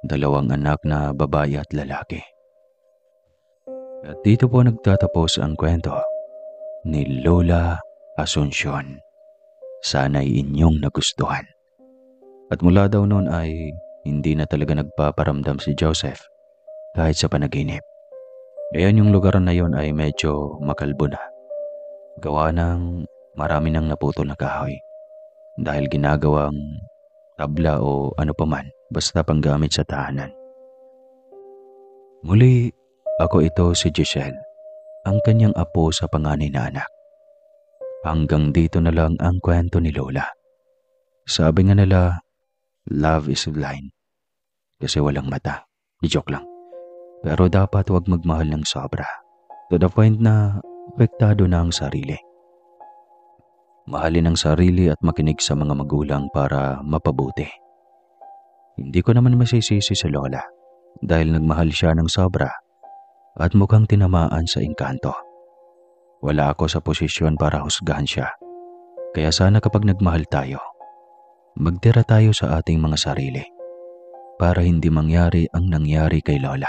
2 anak na babae at lalaki. At dito po nagtatapos ang kwento ni Lola Asunsyon. Sana'y inyong nagustuhan. At mula daw noon ay hindi na talaga nagpaparamdam si Joseph kahit sa panaginip. Ngayon yung lugar na yon ay medyo makalbo na. Gawa ng marami nang naputol na kahoy dahil ginagawang tabla o ano paman basta panggamit sa tahanan. Muli, ako ito si Giselle, ang kanyang apo sa panganay na anak. Hanggang dito na lang ang kwento ni Lola. Sabi nga nila, love is blind kasi walang mata. Joke lang. Pero dapat wag magmahal ng sobra to the point na apektado na ang sarili. Mahalin ang sarili at makinig sa mga magulang para mapabuti. Hindi ko naman masisisi si Lola dahil nagmahal siya ng sobra at mukhang tinamaan sa engkanto. Wala ako sa posisyon para husgahan siya. Kaya sana kapag nagmahal tayo, magtira tayo sa ating mga sarili para hindi mangyari ang nangyari kay Lola.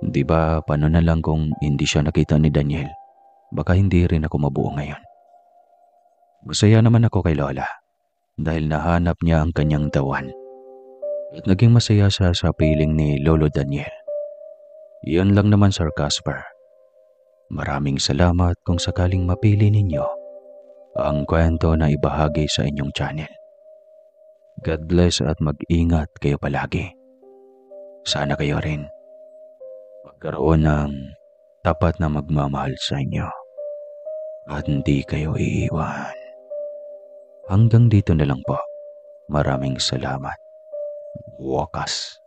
Di ba paano na lang kung hindi siya nakita ni Daniel? Baka hindi rin ako mabuo ngayon. Masaya naman ako kay Lola dahil nahanap niya ang kanyang tawan. at naging masaya siya sa piling ni Lolo Daniel. Iyon lang naman, Sir Casper. Maraming salamat kung sakaling mapili ninyo ang kwento na ibahagi sa inyong channel. God bless at mag-ingat kayo palagi. Sana kayo rin magkaroon ng tapat na magmamahal sa inyo at hindi kayo iiwan. Hanggang dito na lang po. Maraming salamat. Wakas.